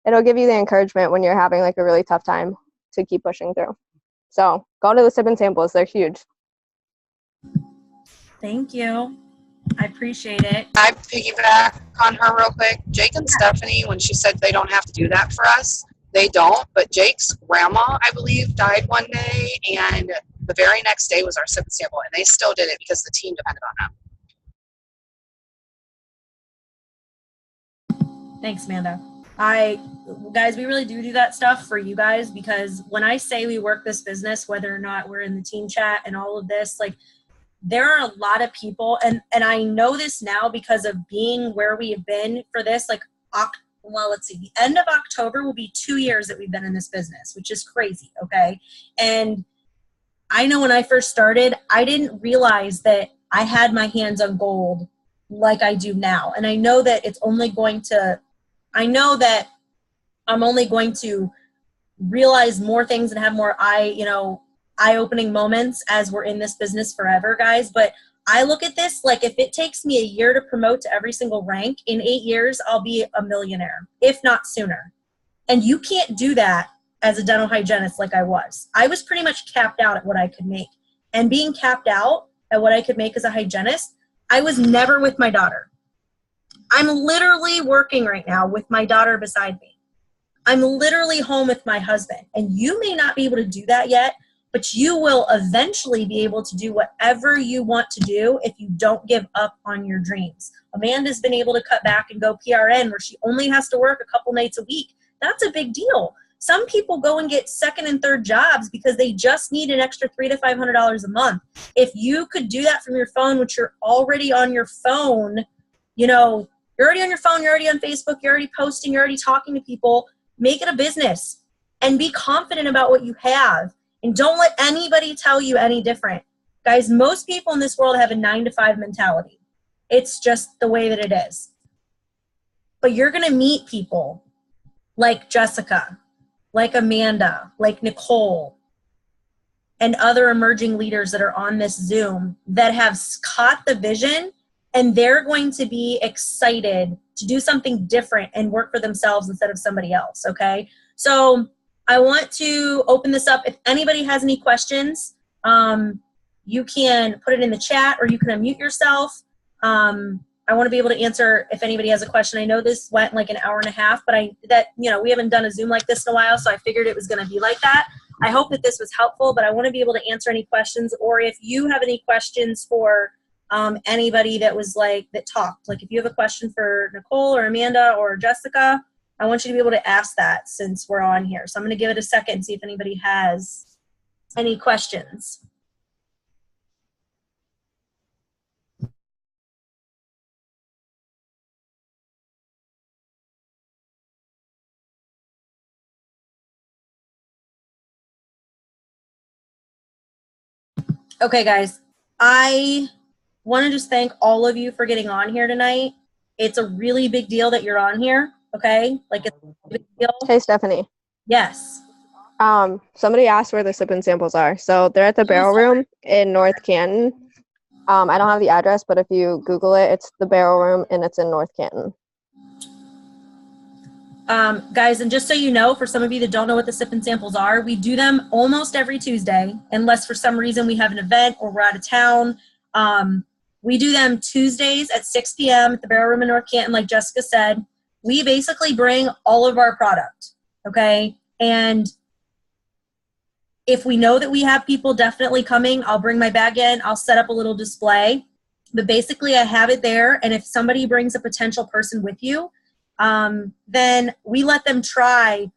it'll give you the encouragement when you're having like a really tough time to keep pushing through. So go to the sip and samples. They're huge. Thank you. I appreciate it. I piggyback on her real quick. Jake and Stephanie, when she said they don't have to do that for us, they don't. But Jake's grandma, I believe, died one day, and the very next day was our sip and sample, and they still did it because the team depended on them. Thanks, Amanda. Guys, we really do that stuff for you guys, because when I say we work this business, whether or not we're in the team chat and all of this, like, there are a lot of people, and I know this now because of being where we have been for this, like, well, let's see, the end of October will be 2 years that we've been in this business, which is crazy, okay? And I know when I first started, I didn't realize that I had my hands on gold like I do now. And I know that it's only going to, I know that I'm only going to realize more things and have more eye-opening moments as we're in this business forever, guys. But I look at this like, if it takes me a year to promote to every single rank, in 8 years, I'll be a millionaire, if not sooner. And you can't do that as a dental hygienist like I was. I was pretty much capped out at what I could make. And being capped out at what I could make as a hygienist, I was never with my daughter. I'm literally working right now with my daughter beside me. I'm literally home with my husband. And you may not be able to do that yet, but you will eventually be able to do whatever you want to do if you don't give up on your dreams. Amanda's been able to cut back and go PRN, where she only has to work a couple nights a week. That's a big deal. Some people go and get second and third jobs because they just need an extra $300 to $500 a month. If you could do that from your phone, which you're already on your phone, you know, you're already on your phone, you're already on Facebook, you're already posting, you're already talking to people, make it a business and be confident about what you have. And don't let anybody tell you any different. Guys, most people in this world have a 9 to 5 mentality. It's just the way that it is. But you're going to meet people like Jessica, like Amanda, like Nicole, and other emerging leaders that are on this Zoom that have caught the vision, and they're going to be excited to do something different and work for themselves instead of somebody else, okay? So I want to open this up. If anybody has any questions, you can put it in the chat or you can unmute yourself. I want to be able to answer if anybody has a question. I know this went like an hour and a half, but we haven't done a Zoom like this in a while, so I figured it was going to be like that. I hope that this was helpful, but I want to be able to answer any questions, or if you have any questions for anybody that talked. Like if you have a question for Nicole or Amanda or Jessica, I want you to be able to ask that since we're on here. So I'm going to give it a second and see if anybody has any questions. Okay, guys, I want to just thank all of you for getting on here tonight. It's a really big deal that you're on here, okay? Like, it's a big deal. Hey, Stephanie. Yes. Somebody asked where the sip and samples are. So they're at the Barrel Room in North Canton. I don't have the address, but if you Google it, it's the Barrel Room, and it's in North Canton. Guys, and just so you know, for some of you that don't know what the sip and samples are, we do them almost every Tuesday, unless for some reason we have an event or we're out of town. We do them Tuesdays at 6 p.m. at the Barrel Room in North Canton, like Jessica said. We basically bring all of our product, okay? And if we know that we have people definitely coming, I'll bring my bag in, I'll set up a little display. But basically, I have it there, and if somebody brings a potential person with you, then we let them try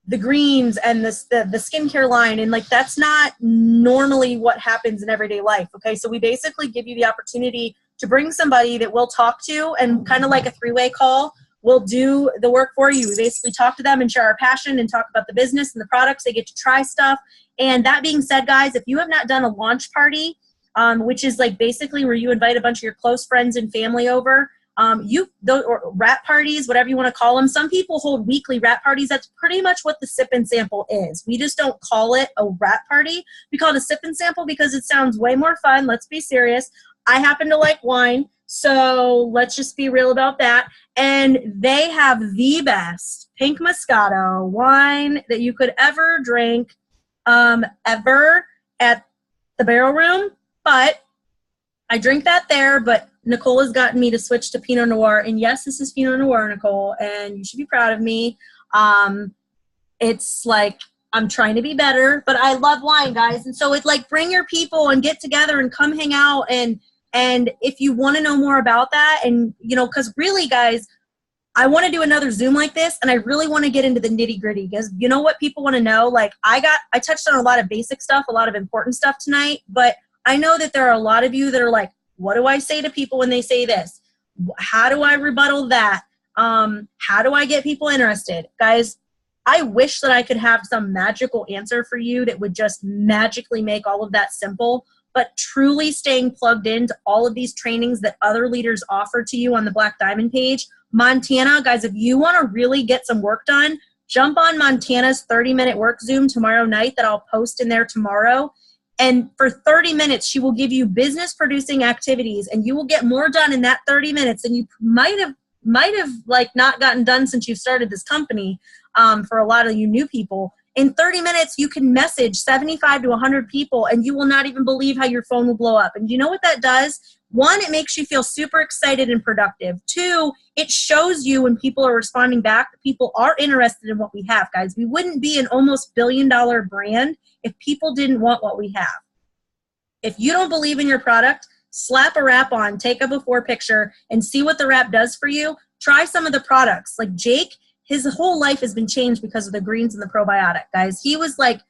the greens and the skincare line, and like that's not normally what happens in everyday life, okay? So we basically give you the opportunity to bring somebody that we'll talk to, and kind of like a three-way call, we'll do the work for you. We basically talk to them and share our passion and talk about the business and the products. They get to try stuff. And that being said, guys, if you have not done a launch party, which is like basically where you invite a bunch of your close friends and family over, or wrap parties, whatever you want to call them. Some people hold weekly wrap parties. That's pretty much what the sip and sample is. We just don't call it a wrap party. We call it a sip and sample because it sounds way more fun. Let's be serious. I happen to like wine, so let's just be real about that. And they have the best pink Moscato wine that you could ever drink ever at the Barrel Room. But I drink that there, but Nicole has gotten me to switch to Pinot Noir. And yes, this is Pinot Noir, Nicole, and you should be proud of me. It's like I'm trying to be better, but I love wine, guys. And so it's like bring your people and get together and come hang out. And if you want to know more about that, and, because really, guys, I want to do another Zoom like this, and I really want to get into the nitty gritty because you know what people want to know? Like I touched on a lot of basic stuff, a lot of important stuff tonight, but I know that there are a lot of you that are like, what do I say to people when they say this? How do I rebuttal that? How do I get people interested? Guys, I wish that I could have some magical answer for you that would just magically make all of that simple, but truly staying plugged into all of these trainings that other leaders offer to you on the Black Diamond page. Montana, guys, if you want to really get some work done, jump on Montana's 30-minute work Zoom tomorrow night that I'll post in there tomorrow. And for 30 minutes, she will give you business producing activities, and you will get more done in that 30 minutes than you might have like not gotten done since you started this company. For a lot of you new people, in 30 minutes, you can message 75 to 100 people, and you will not even believe how your phone will blow up. And you know what that does? One, it makes you feel super excited and productive. Two, it shows you when people are responding back that people are interested in what we have, guys. We wouldn't be an almost billion-dollar brand if people didn't want what we have. If you don't believe in your product, slap a wrap on, take a before picture, and see what the wrap does for you. Try some of the products. Like Jake, his whole life has been changed because of the greens and the probiotic, guys. He was like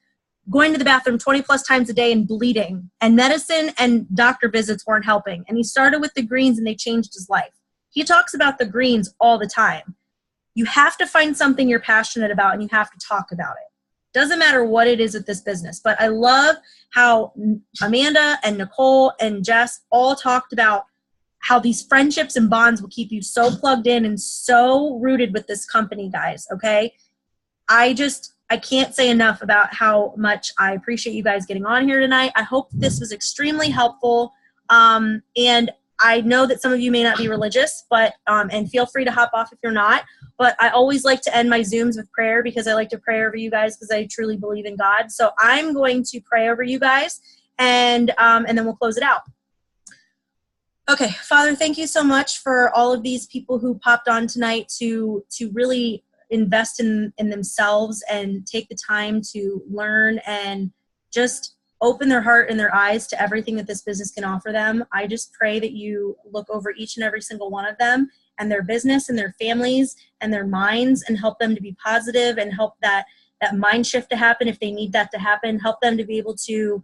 going to the bathroom 20 plus times a day and bleeding, and medicine and doctor visits weren't helping. And he started with the greens and they changed his life. He talks about the greens all the time. You have to find something you're passionate about and you have to talk about it. Doesn't matter what it is with this business, but I love how Amanda and Nicole and Jess all talked about how these friendships and bonds will keep you so plugged in and so rooted with this company, guys, okay? I can't say enough about how much I appreciate you guys getting on here tonight. I hope this was extremely helpful. And I know that some of you may not be religious, but and feel free to hop off if you're not. But I always like to end my Zooms with prayer because I like to pray over you guys because I truly believe in God. So I'm going to pray over you guys, and then we'll close it out. Okay, Father, thank you so much for all of these people who popped on tonight to really invest in themselves and take the time to learn and just open their heart and their eyes to everything that this business can offer them. I just pray that you look over each and every single one of them and their business and their families and their minds and help them to be positive and help that mind shift to happen if they need that to happen. Help them to be able to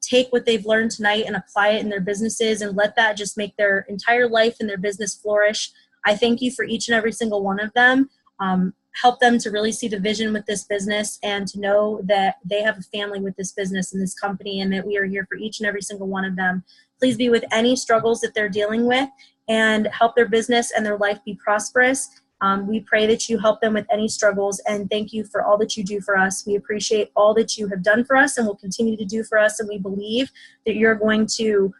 take what they've learned tonight and apply it in their businesses and let that just make their entire life and their business flourish. I thank you for each and every single one of them. Help them to really see the vision with this business and to know that they have a family with this business and this company and that we are here for each and every single one of them. Please be with any struggles that they're dealing with and help their business and their life be prosperous. We pray that you help them with any struggles, and thank you for all that you do for us. We appreciate all that you have done for us and will continue to do for us, and we believe that you're going to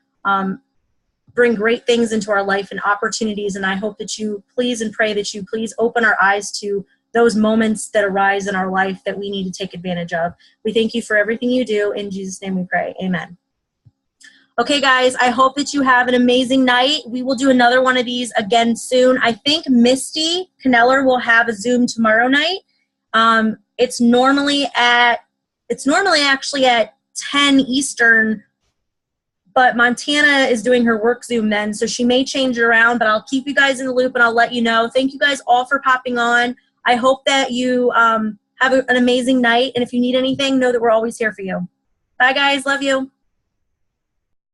bring great things into our life and opportunities, and I hope that you please and pray that you please open our eyes to those moments that arise in our life that we need to take advantage of. We thank you for everything you do. In Jesus' name we pray. Amen. Okay, guys, I hope that you have an amazing night. We will do another one of these again soon. I think Misty Kneller will have a Zoom tomorrow night. It's normally actually at 10 Eastern, but Montana is doing her work Zoom then, so she may change it around, but I'll keep you guys in the loop and I'll let you know. Thank you guys all for popping on. I hope that you have an amazing night, and if you need anything, know that we're always here for you. Bye, guys. Love you.